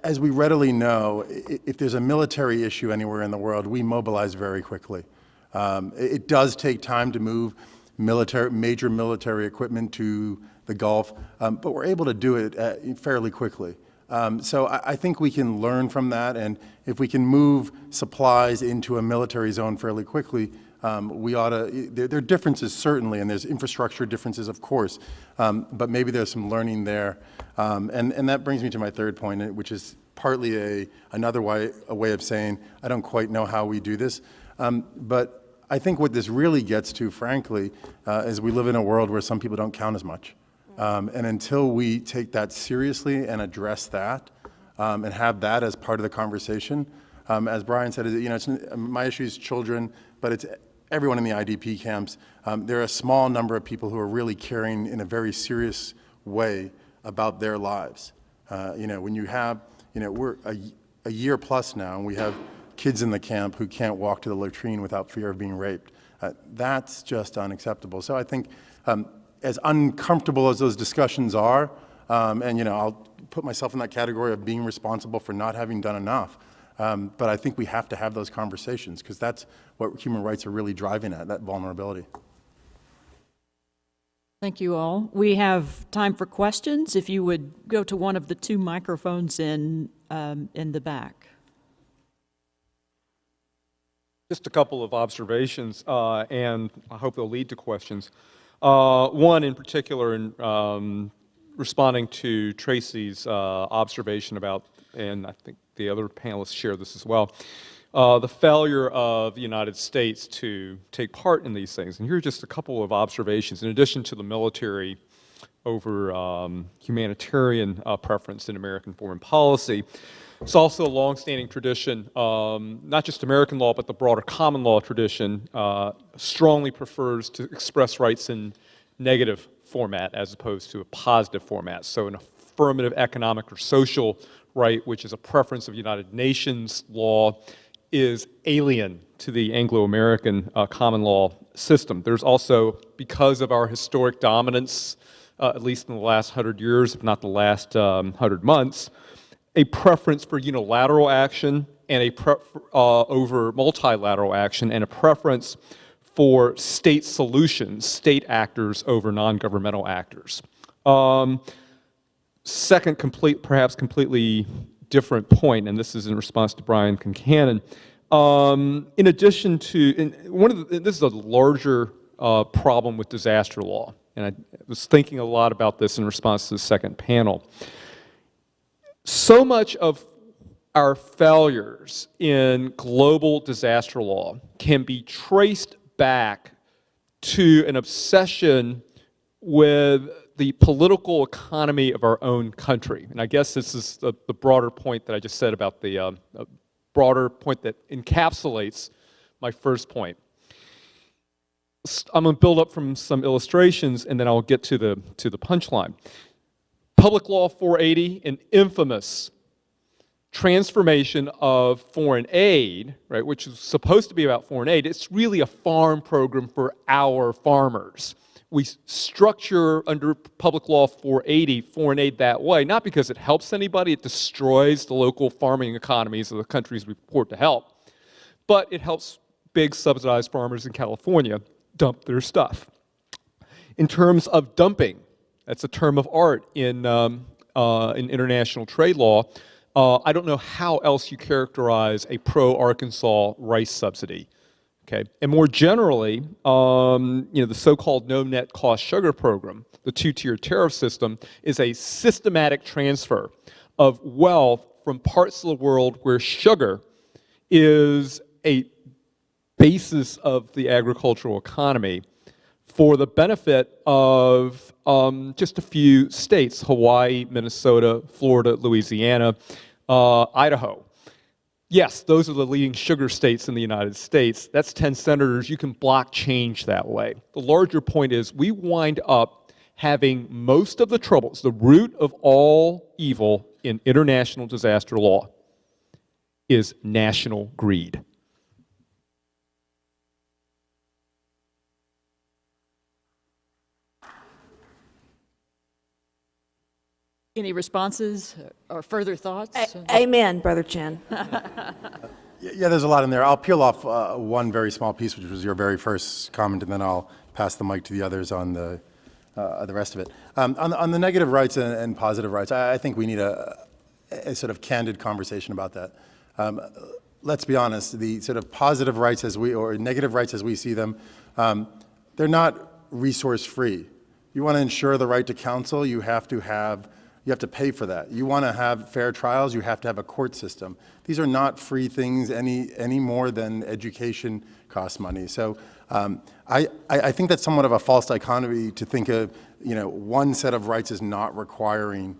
C: As we readily know, if there's a military issue anywhere in the world, we mobilize very quickly. It does take time to move major military equipment to the Gulf, but we're able to do it fairly quickly. So I think we can learn from that, and if we can move supplies into a military zone fairly quickly, we ought to, there are differences certainly, and there's infrastructure differences, of course, but maybe there's some learning there. And that brings me to my third point, which is partly another way of saying, I don't quite know how we do this. But I think what this really gets to, frankly, is we live in a world where some people don't count as much. And until we take that seriously and address that, and have that as part of the conversation, as Brian said, you know, my issue is children, but it's everyone in the IDP camps. There are a small number of people who are really caring in a very serious way about their lives. You know, when you have, you know, we're a year plus now, and we have kids in the camp who can't walk to the latrine without fear of being raped. That's just unacceptable. So I think as uncomfortable as those discussions are, and I'll put myself in that category of being responsible for not having done enough. But I think we have to have those conversations because that's what human rights are really driving at, that vulnerability.
B: Thank you all. We have time for questions. If you would go to one of the two microphones in the back.
F: Just a couple of observations, and I hope they'll lead to questions. One in particular, in responding to Tracy's observation about, and I think the other panelists share this as well, the failure of the United States to take part in these things. And here are just a couple of observations. In addition to the military over humanitarian preference in American foreign policy, it's also a longstanding tradition, not just American law, but the broader common law tradition, strongly prefers to express rights in negative format as opposed to a positive format. So an affirmative economic or social right, which is a preference of United Nations law, is alien to the Anglo-American common law system. There's also, because of our historic dominance, at least in the last 100 years, if not the last 100 months, a preference for unilateral action and over multilateral action, and a preference for state solutions, state actors over non-governmental actors. Second, perhaps completely different point, and this is in response to Brian Concannon. In addition to, this is a larger problem with disaster law, and I was thinking a lot about this in response to the second panel. So much of our failures in global disaster law can be traced back to an obsession with the political economy of our own country. And I guess this is the broader point that I just said about the broader point that encapsulates my first point. I'm going to build up from some illustrations, and then I'll get to the punchline. Public Law 480, an infamous transformation of foreign aid, right, which is supposed to be about foreign aid. It's really a farm program for our farmers. We structure under Public Law 480 foreign aid that way, not because it helps anybody, it destroys the local farming economies of the countries we purport to help, but it helps big subsidized farmers in California dump their stuff. In terms of dumping, that's a term of art in international trade law. I don't know how else you characterize a pro-Arkansas rice subsidy. Okay, and more generally, the so-called no net cost sugar program, the two-tier tariff system, is a systematic transfer of wealth from parts of the world where sugar is a basis of the agricultural economy for the benefit of just a few states: Hawaii, Minnesota, Florida, Louisiana, Idaho. Yes, those are the leading sugar states in the United States. That's 10 senators. You can block change that way. The larger point is we wind up having most of the troubles, the root of all evil in international disaster law is national greed.
B: Any responses or further thoughts?
D: Amen, Brother Chen.
C: Yeah, there's a lot in there. I'll peel off one very small piece, which was your very first comment, and then I'll pass the mic to the others on the rest of it. On the negative rights and positive rights, I think we need a sort of candid conversation about that. Let's be honest, the sort of positive rights or negative rights as we see them, they're not resource free. You want to ensure the right to counsel, you have to pay for that. You want to have fair trials, you have to have a court system. These are not free things any more than education costs money. So I think that's somewhat of a false dichotomy to think of, one set of rights as not requiring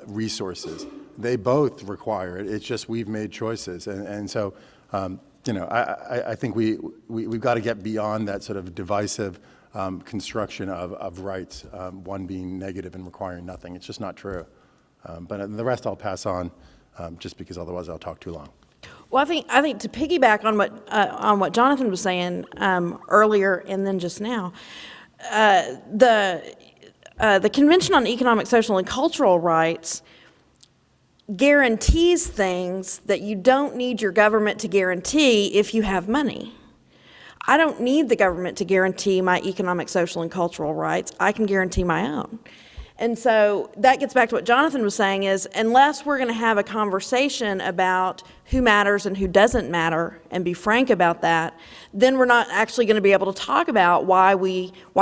C: resources. They both require it. It's just we've made choices. And so, I think we've got to get beyond that sort of divisive construction of rights, one being negative and requiring nothing. It's just not true. But the rest I'll pass on, just because otherwise I'll talk too long.
D: Well, I think to piggyback on what Jonathan was saying earlier and then just now, the Convention on Economic, Social, and Cultural Rights guarantees things that you don't need your government to guarantee if you have money. I don't need the government to guarantee my economic, social, and cultural rights. I can guarantee my own. And so that gets back to what Jonathan was saying is, unless we're going to have a conversation about who matters and who doesn't matter and be frank about that, then we're not actually going to be able to talk about why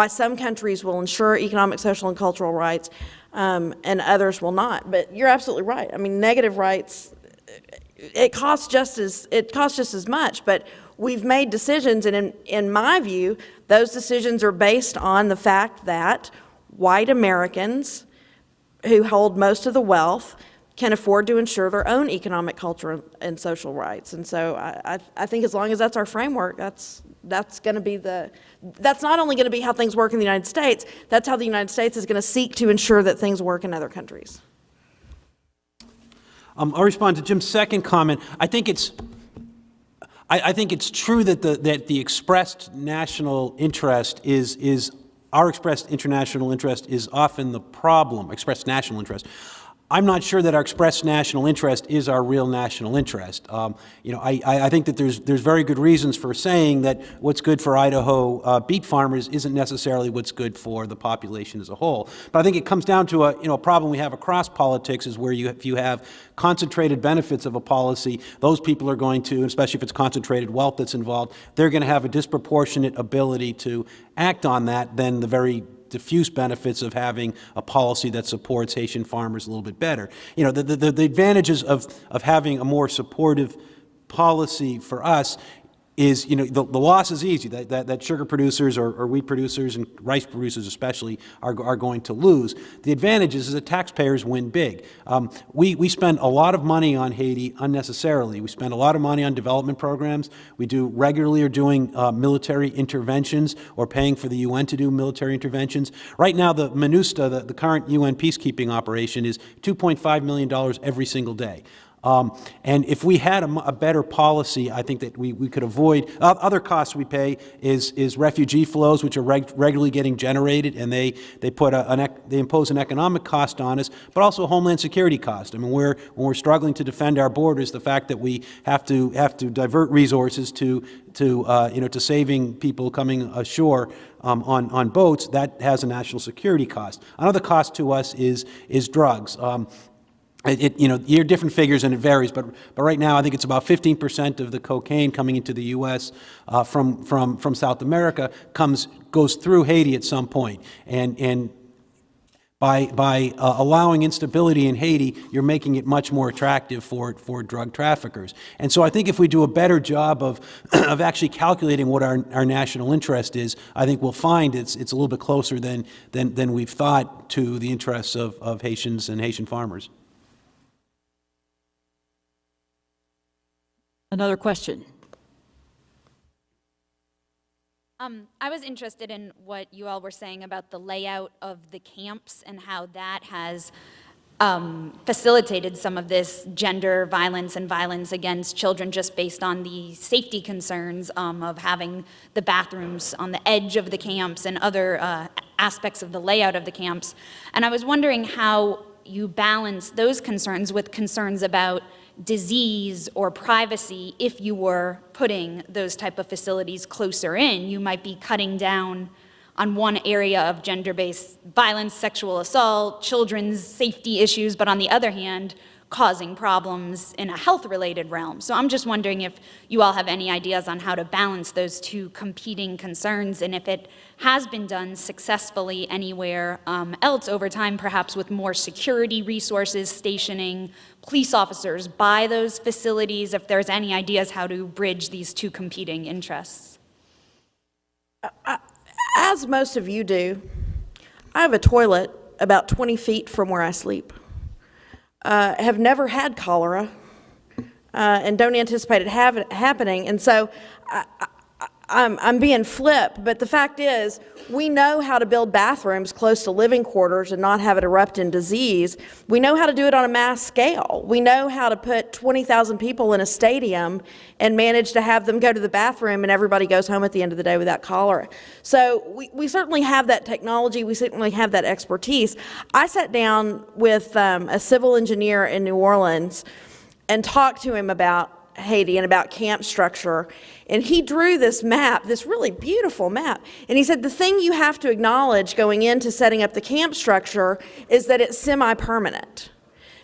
D: some countries will ensure economic, social, and cultural rights and others will not. But you're absolutely right. I mean, negative rights, it costs just as much, but we've made decisions, and in my view, those decisions are based on the fact that white Americans who hold most of the wealth can afford to ensure their own economic, cultural, and social rights. And so I think as long as that's our framework, that's going to be that's not only going to be how things work in the United States, that's how the United States is going to seek to ensure that things work in other countries.
E: I'll respond to Jim's second comment. I think it's true that the expressed national interest is our expressed international interest is often the problem, expressed national interest. I'm not sure that our expressed national interest is our real national interest. I think that there's very good reasons for saying that what's good for Idaho beet farmers isn't necessarily what's good for the population as a whole. But I think it comes down to a problem we have across politics is where if you have concentrated benefits of a policy, those people are going to, especially if it's concentrated wealth that's involved, they're going to have a disproportionate ability to act on that than the very diffuse benefits of having a policy that supports Haitian farmers a little bit better. The advantages of having a more supportive policy for us is, the loss is easy, that sugar producers or wheat producers and rice producers especially are going to lose. The advantage is that taxpayers win big. We spend a lot of money on Haiti unnecessarily. We spend a lot of money on development programs. We regularly are doing military interventions or paying for the UN to do military interventions. Right now, the MINUSTA, the current UN peacekeeping operation, is $2.5 million every single day. And if we had a better policy, I think that we could avoid other costs we pay is refugee flows, which are regularly getting generated, and they impose an economic cost on us, but also a homeland security cost. I mean, when we're struggling to defend our borders, the fact that we have to divert resources to saving people coming ashore on boats, that has a national security cost. Another cost to us is drugs. You hear different figures and it varies, but right now I think it's about 15% of the cocaine coming into the U.S. From South America goes through Haiti at some point, and by allowing instability in Haiti, you're making it much more attractive for drug traffickers. And so I think if we do a better job of actually calculating what our national interest is, I think we'll find it's a little bit closer than we've thought to the interests of Haitians and Haitian farmers.
B: Another question.
A: I was interested in what you all were saying about the layout of the camps and how that has facilitated some of this gender violence and violence against children just based on the safety concerns of having the bathrooms on the edge of the camps and other aspects of the layout of the camps. And I was wondering how you balance those concerns with concerns about disease or privacy. If you were putting those type of facilities closer in, you might be cutting down on one area of gender-based violence, sexual assault, children's safety issues, but on the other hand, causing problems in a health-related realm. So I'm just wondering if you all have any ideas on how to balance those two competing concerns, and if it has been done successfully anywhere else over time, perhaps with more security resources, stationing police officers by those facilities, if there's any ideas how to bridge these two competing interests.
D: As most of you do, I have a toilet about 20 feet from where I sleep. Have never had cholera and don't anticipate it happening. And so I'm being flip, but the fact is, we know how to build bathrooms close to living quarters and not have it erupt in disease. We know how to do it on a mass scale. We know how to put 20,000 people in a stadium and manage to have them go to the bathroom and everybody goes home at the end of the day without cholera. So we certainly have that technology. We certainly have that expertise. I sat down with a civil engineer in New Orleans and talked to him about Haiti and about camp structure. And he drew this map, this really beautiful map. And he said, the thing you have to acknowledge going into setting up the camp structure is that it's semi-permanent.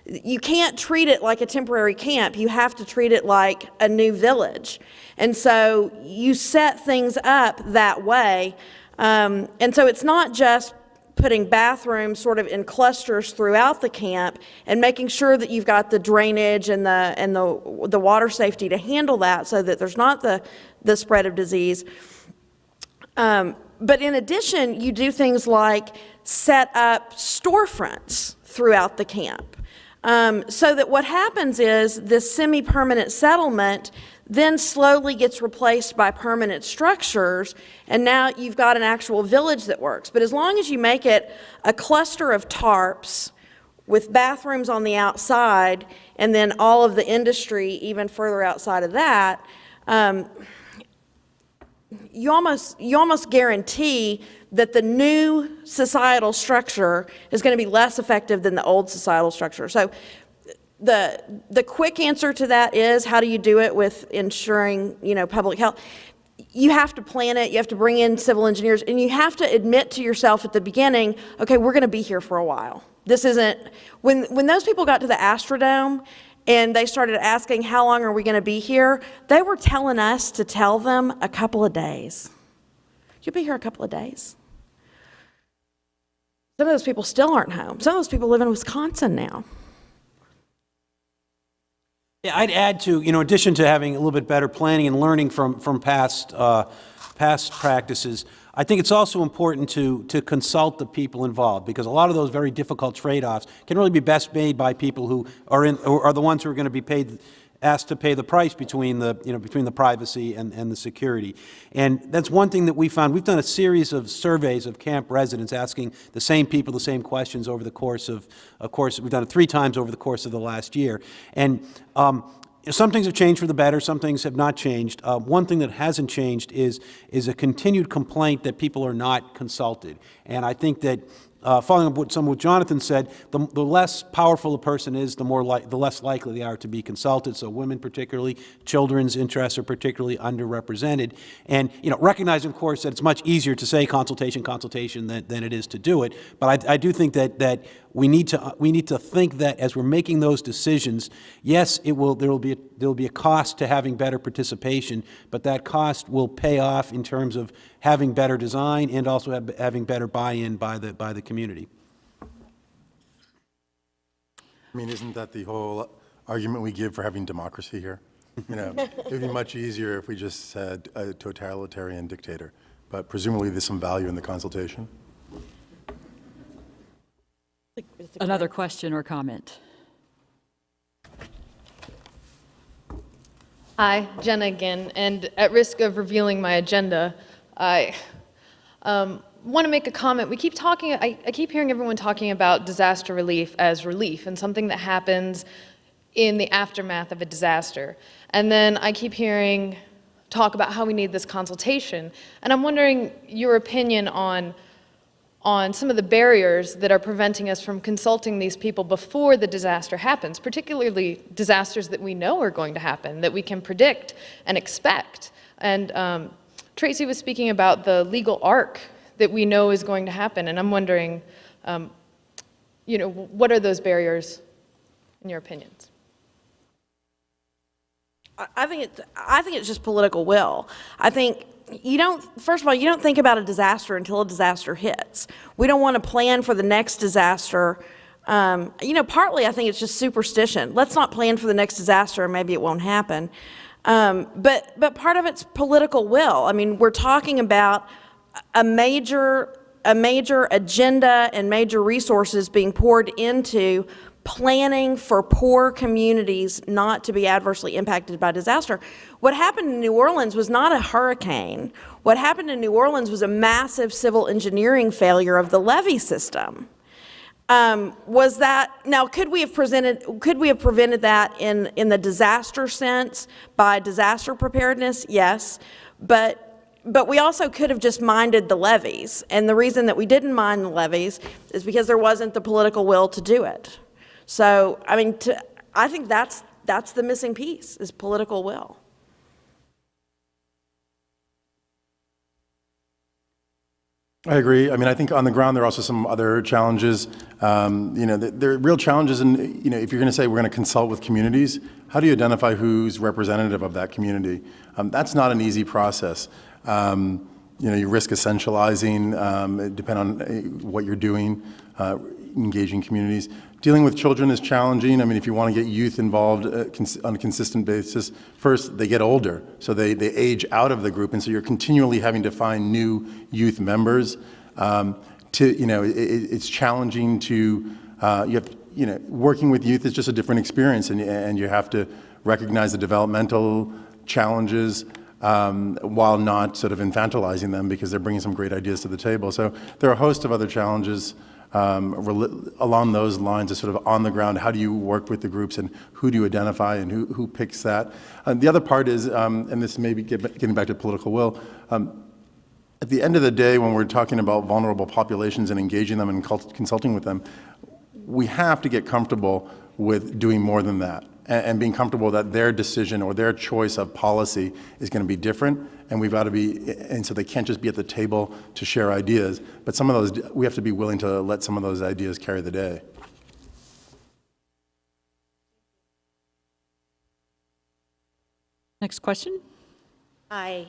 D: You can't treat it like a temporary camp. You have to treat it like a new village. And so you set things up that way. And so it's not just putting bathrooms sort of in clusters throughout the camp and making sure that you've got the drainage and the water safety to handle that so that there's not the spread of disease. But in addition, you do things like set up storefronts throughout the camp. So that what happens is this semi-permanent settlement then slowly gets replaced by permanent structures, and now you've got an actual village that works. But as long as you make it a cluster of tarps with bathrooms on the outside, and then all of the industry even further outside of that, you almost guarantee that the new societal structure is going to be less effective than the old societal structure. So the quick answer to that is, how do you do it with ensuring, public health? You have to plan it, you have to bring in civil engineers, and you have to admit to yourself at the beginning, okay, we're going to be here for a while. This isn't, when those people got to the Astrodome and they started asking, how long are we going to be here? They were telling us to tell them a couple of days. You'll be here a couple of days. Some of those people still aren't home. Some of those people live in Wisconsin now.
E: Yeah, I'd add to, in addition to having a little bit better planning and learning from past practices, I think it's also important to consult the people involved, because a lot of those very difficult trade-offs can really be best made by people who are the ones who are going to be asked to pay the price between the privacy and the security. And that's one thing that we found. We've done a series of surveys of camp residents asking the same people the same questions over the course of course, we've done it 3 times over the course of the last year. And some things have changed for the better, some things have not changed. One thing that hasn't changed is a continued complaint that people are not consulted. And I think that following up what some of what Jonathan said, the less powerful a person is, the less likely they are to be consulted. So women particularly, children's interests are particularly underrepresented. And recognizing, of course, that it's much easier to say consultation than it is to do it. But I do think that we need to think that as we're making those decisions, yes, there will be a cost to having better participation, but that cost will pay off in terms of having better design and also having better buy-in by the community.
C: I mean, isn't that the whole argument we give for having democracy here? It would be much easier if we just said a totalitarian dictator, but presumably there's some value in the consultation.
B: Another question or comment?
G: Hi, Jenna again, and at risk of revealing my agenda, I want to make a comment. We keep talking, I keep hearing everyone talking about disaster relief as relief and something that happens in the aftermath of a disaster. And then I keep hearing talk about how we need this consultation. And I'm wondering your opinion on some of the barriers that are preventing us from consulting these people before the disaster happens, particularly disasters that we know are going to happen, that we can predict and expect. And Tracy was speaking about the legal arc that we know is going to happen, and I'm wondering, what are those barriers in your opinions?
D: I think it's just political will. I think first of all, you don't think about a disaster until a disaster hits. We don't want to plan for the next disaster. Partly I think it's just superstition. Let's not plan for the next disaster and maybe it won't happen. But part of it's political will. I mean, we're talking about a major agenda and major resources being poured into planning for poor communities not to be adversely impacted by disaster. What happened in New Orleans was not a hurricane. What happened in New Orleans was a massive civil engineering failure of the levee system. Was that, now could we have prevented that in the disaster sense by disaster preparedness? Yes, but we also could have just minded the levees. And the reason that we didn't mind the levees is because there wasn't the political will to do it. So, I mean, I think that's the missing piece, is political will.
C: I agree. I mean, I think on the ground there are also some other challenges. You know, there are real challenges in, you know, if you're going to say we're going to consult with communities, how do you identify who's representative of that community? That's not an easy process. You know, you risk essentializing, depend on what you're doing, engaging communities. Dealing with children is challenging. I mean, if you want to get youth involved on a consistent basis, first, they get older, so they age out of the group, and so you're continually having to find new youth members. You know, it's challenging to, you know, working with youth is just a different experience, and you have to recognize the developmental challenges while not sort of infantilizing them, because they're bringing some great ideas to the table. So there are a host of other challenges along those lines, of sort of on the ground. How do you work with the groups, and who do you identify, and who picks that? The other part is, and this may be getting back to political will, at the end of the day, when we're talking about vulnerable populations and engaging them and consulting with them, we have to get comfortable with doing more than that, and being comfortable that their decision or their choice of policy is going to be different, and we've got to be, and so they can't just be at the table to share ideas, but some of those, we have to be willing to let some of those ideas carry the day.
B: Next question.
H: I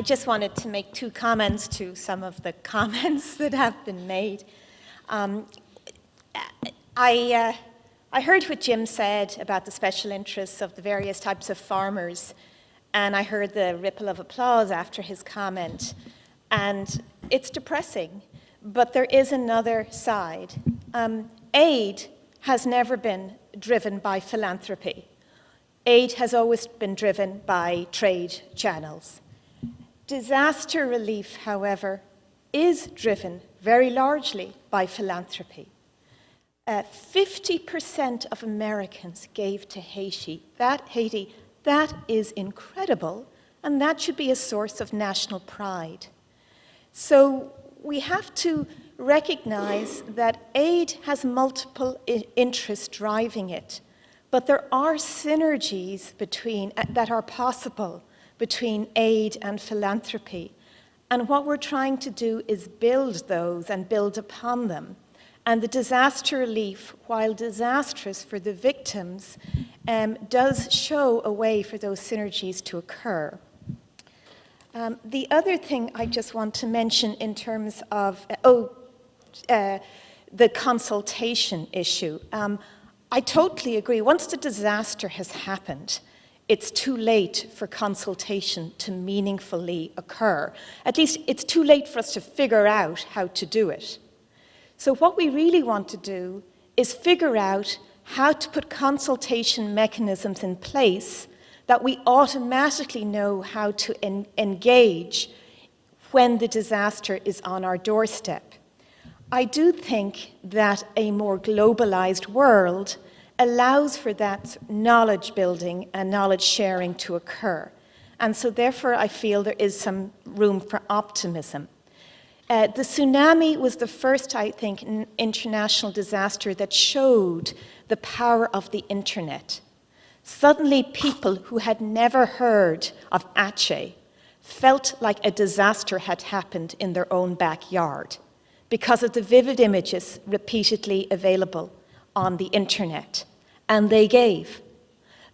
H: just wanted to make two comments to some of the comments that have been made. I heard what Jim said about the special interests of the various types of farmers, and I heard the ripple of applause after his comment, and it's depressing, but there is another side. Aid has never been driven by philanthropy. Aid has always been driven by trade channels. Disaster relief, however, is driven very largely by philanthropy. 50% of Americans gave to Haiti. That is incredible, and that should be a source of national pride. So we have to recognize that aid has multiple interests driving it, but there are synergies that are possible between aid and philanthropy. And what we're trying to do is build those and build upon them. And the disaster relief, while disastrous for the victims, does show a way for those synergies to occur. The other thing I just want to mention in terms of the consultation issue. I totally agree. Once the disaster has happened, it's too late for consultation to meaningfully occur. At least it's too late for us to figure out how to do it. So what we really want to do is figure out how to put consultation mechanisms in place that we automatically know how to engage when the disaster is on our doorstep. I do think that a more globalized world allows for that knowledge building and knowledge sharing to occur. And so therefore I feel there is some room for optimism. The tsunami was the first, I think, international disaster that showed the power of the internet. Suddenly people who had never heard of Aceh felt like a disaster had happened in their own backyard because of the vivid images repeatedly available on the internet, and they gave.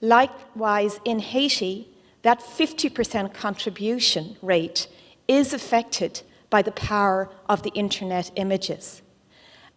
H: Likewise, in Haiti, that 50% contribution rate is affected by the power of the internet images.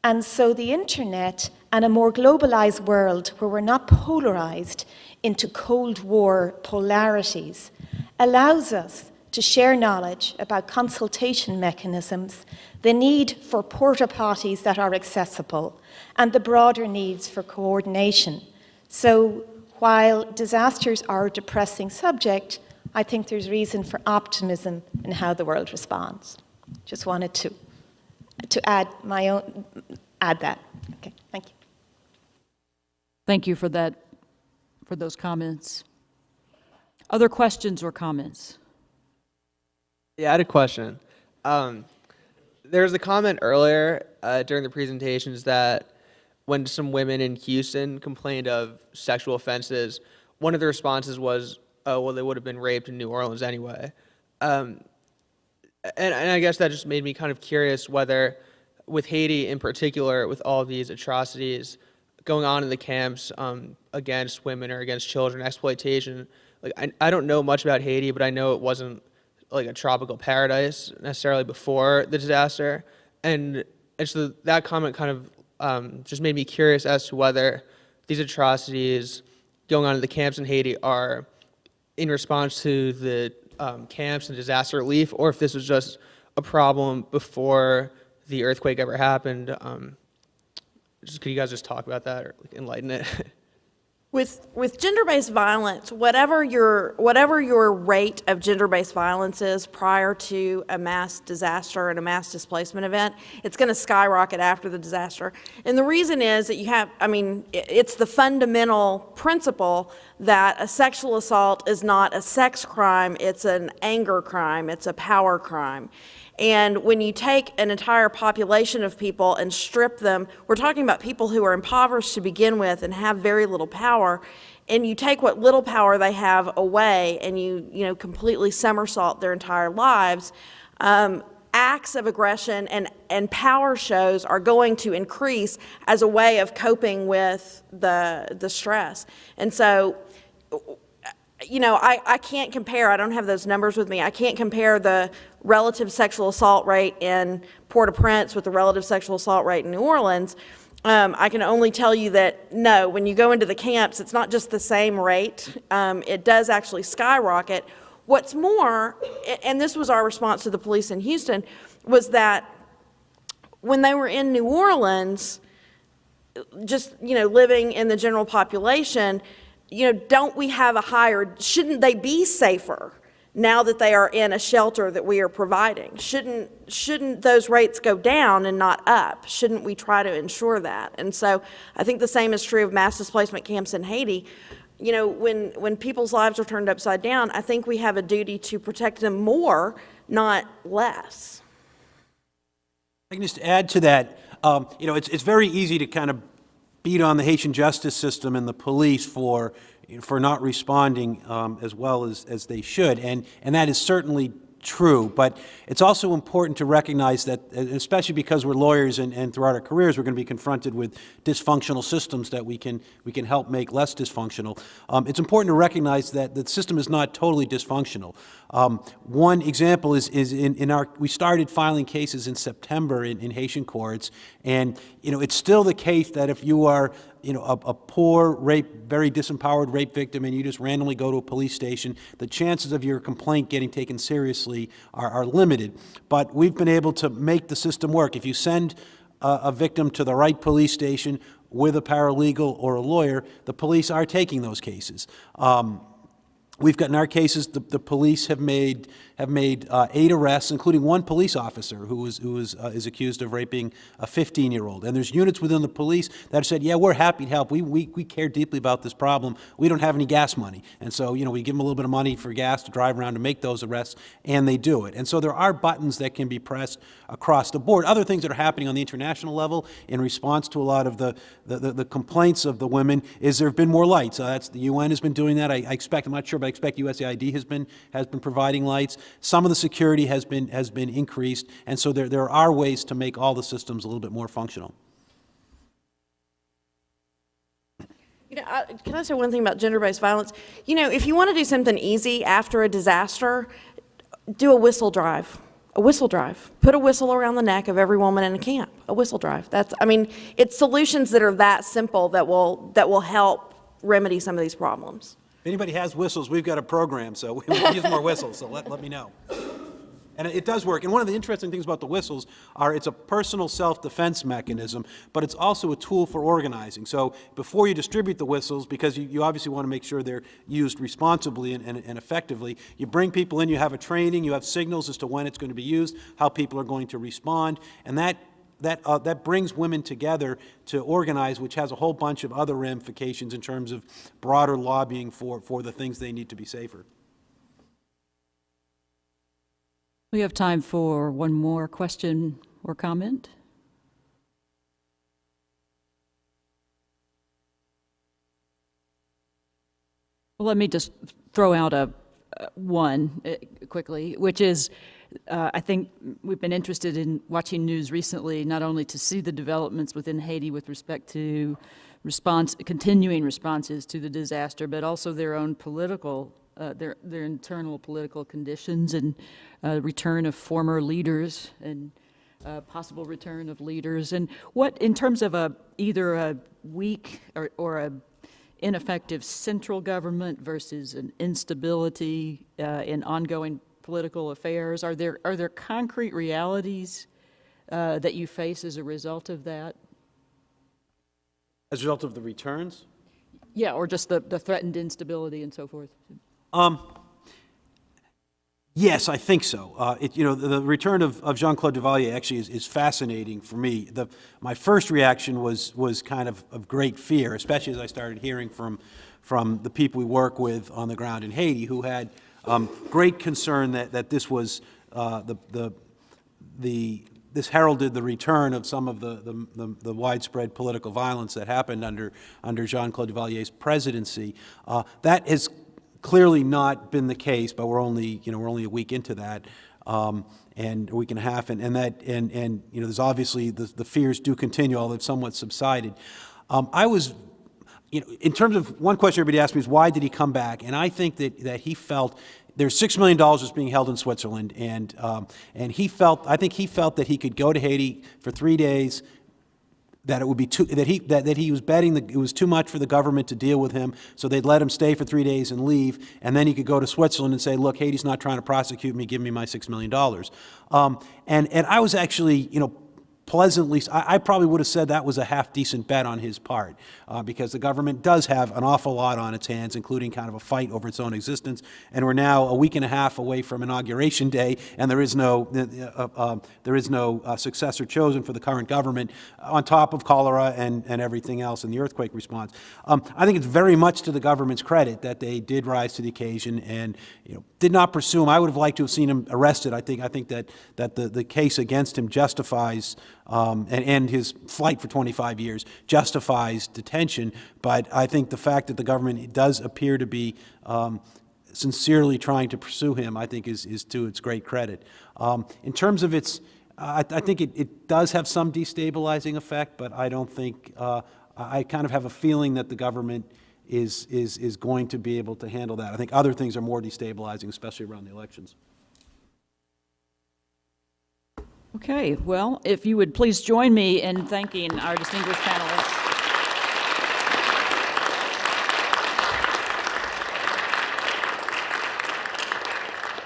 H: And so the internet and a more globalized world where we're not polarized into Cold War polarities allows us to share knowledge about consultation mechanisms, the need for porta potties that are accessible, and the broader needs for coordination. So while disasters are a depressing subject, I think there's reason for optimism in how the world responds. Just wanted to add that. Okay, thank you.
B: Thank you for that, for those comments. Other questions or comments?
I: Yeah, I had a question. There was a comment earlier during the presentations that when some women in Houston complained of sexual offenses, one of the responses was, oh, well, they would have been raped in New Orleans anyway. And I guess that just made me kind of curious whether, with Haiti in particular, with all these atrocities going on in the camps against women or against children, exploitation, like I don't know much about Haiti, but I know it wasn't like a tropical paradise necessarily before the disaster. And so that comment kind of just made me curious as to whether these atrocities going on in the camps in Haiti are in response to the camps and disaster relief, or if this was just a problem before the earthquake ever happened. Could you guys just talk about that or enlighten it?
D: With gender-based violence, whatever your rate of gender-based violence is prior to a mass disaster and a mass displacement event, it's going to skyrocket after the disaster. And the reason is that it's the fundamental principle that a sexual assault is not a sex crime, it's an anger crime, it's a power crime. And when you take an entire population of people and strip them, we're talking about people who are impoverished to begin with and have very little power, and you take what little power they have away and you completely somersault their entire lives, acts of aggression and power shows are going to increase as a way of coping with the stress. And so, I can't compare, I don't have those numbers with me, I can't compare the relative sexual assault rate in Port-au-Prince with the relative sexual assault rate in New Orleans. I can only tell you that, no, when you go into the camps, it's not just the same rate. It does actually skyrocket. What's more, and this was our response to the police in Houston, was that when they were in New Orleans, just, living in the general population, don't we have shouldn't they be safer now that they are in a shelter that we are providing? Shouldn't those rates go down and not up? Shouldn't we try to ensure that? And so I think the same is true of mass displacement camps in Haiti. When people's lives are turned upside down, I think we have a duty to protect them more, not less.
E: I can just add to that, it's very easy to kind of beat on the Haitian justice system and the police for not responding as well as they should, and that is certainly true. But it's also important to recognize that, especially because we're lawyers and throughout our careers, we're going to be confronted with dysfunctional systems that we can help make less dysfunctional. It's important to recognize that the system is not totally dysfunctional. One example is we started filing cases in September in Haitian courts, and it's still the case that if you are a poor very disempowered rape victim and you just randomly go to a police station, the chances of your complaint getting taken seriously are limited. But we've been able to make the system work. If you send a victim to the right police station with a paralegal or a lawyer, the police are taking those cases. We've got, in our cases, the police have made 8 arrests, including one police officer who is accused of raping a 15-year-old. And there's units within the police that have said, yeah, we're happy to help. We care deeply about this problem. We don't have any gas money. And so, we give them a little bit of money for gas to drive around to make those arrests, and they do it. And so there are buttons that can be pressed across the board. Other things that are happening on the international level in response to a lot of the complaints of the women is there have been more lights. That's the UN has been doing that. I expect, I'm not sure, but I expect USAID has been providing lights. Some of the security has been increased, and so there are ways to make all the systems a little bit more functional.
D: Can I say one thing about gender-based violence? If you want to do something easy after a disaster, do a whistle drive. A whistle drive. Put a whistle around the neck of every woman in a camp. A whistle drive. It's solutions that are that simple that will help remedy some of these problems.
E: anybody has whistles, we've got a program, so we can use more whistles, so let me know. And it does work. And one of the interesting things about the whistles are it's a personal self-defense mechanism, but it's also a tool for organizing. So before you distribute the whistles, because you obviously want to make sure they're used responsibly and effectively, you bring people in, you have a training, you have signals as to when it's going to be used, how people are going to respond, and that brings women together to organize, which has a whole bunch of other ramifications in terms of broader lobbying for the things they need to be safer.
B: We have time for one more question or comment. Well, let me just throw out one quickly, which is I think we've been interested in watching news recently, not only to see the developments within Haiti with respect to continuing responses to the disaster, but also their own political their internal political conditions and return of former leaders and possible return of leaders. And what, in terms of either a weak or a ineffective central government versus an instability in ongoing political affairs, are there concrete realities that you face as a result of that?
E: As a result of the returns?
B: Yeah, or just the threatened instability and so forth.
E: Yes, I think so. The return of Jean-Claude Duvalier actually is fascinating for me. My first reaction was kind of great fear, especially as I started hearing from the people we work with on the ground in Haiti, who had great concern that this was this heralded the return of some of the widespread political violence that happened under Jean-Claude Duvalier's presidency. That has clearly not been the case, but we're only a week into that, and a week and a half, and there's obviously the fears do continue, although they've somewhat subsided. In terms of one question everybody asked me is why did he come back, and I think that he felt there's $6 million that's being held in Switzerland, and I think he felt that he could go to Haiti for 3 days. That it would be that he was betting that it was too much for the government to deal with him, so they'd let him stay for 3 days and leave, and then he could go to Switzerland and say, "Look, Haiti's not trying to prosecute me. Give me my $6 million." And I was actually, pleasantly, I probably would have said that was a half-decent bet on his part, because the government does have an awful lot on its hands, including kind of a fight over its own existence, and we're now a week and a half away from Inauguration Day, and there is no successor chosen for the current government, on top of cholera and everything else in the earthquake response. I think it's very much to the government's credit that they did rise to the occasion and did not pursue him. I would have liked to have seen him arrested. I think that the case against him justifies and his flight for 25 years justifies detention, but I think the fact that the government does appear to be sincerely trying to pursue him, I think is to its great credit. In terms of its, I think it does have some destabilizing effect, but I don't think, I kind of have a feeling that the government is going to be able to handle that. I think other things are more destabilizing, especially around the elections.
B: Okay, well, if you would please join me in thanking our distinguished panelists.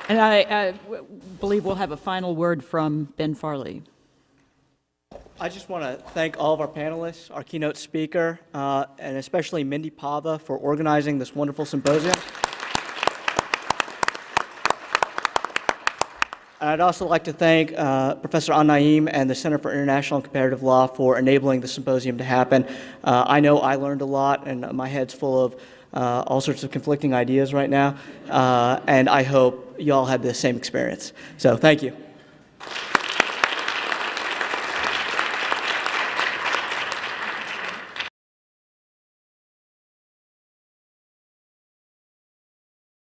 B: And I believe we'll have a final word from Ben Farley.
J: I just want to thank all of our panelists, our keynote speaker, and especially Mindy Pava for organizing this wonderful symposium. And I'd also like to thank Professor An-Naim and the Center for International and Comparative Law for enabling the symposium to happen. I know I learned a lot, and my head's full of all sorts of conflicting ideas right now, and I hope you all had the same experience. So thank you.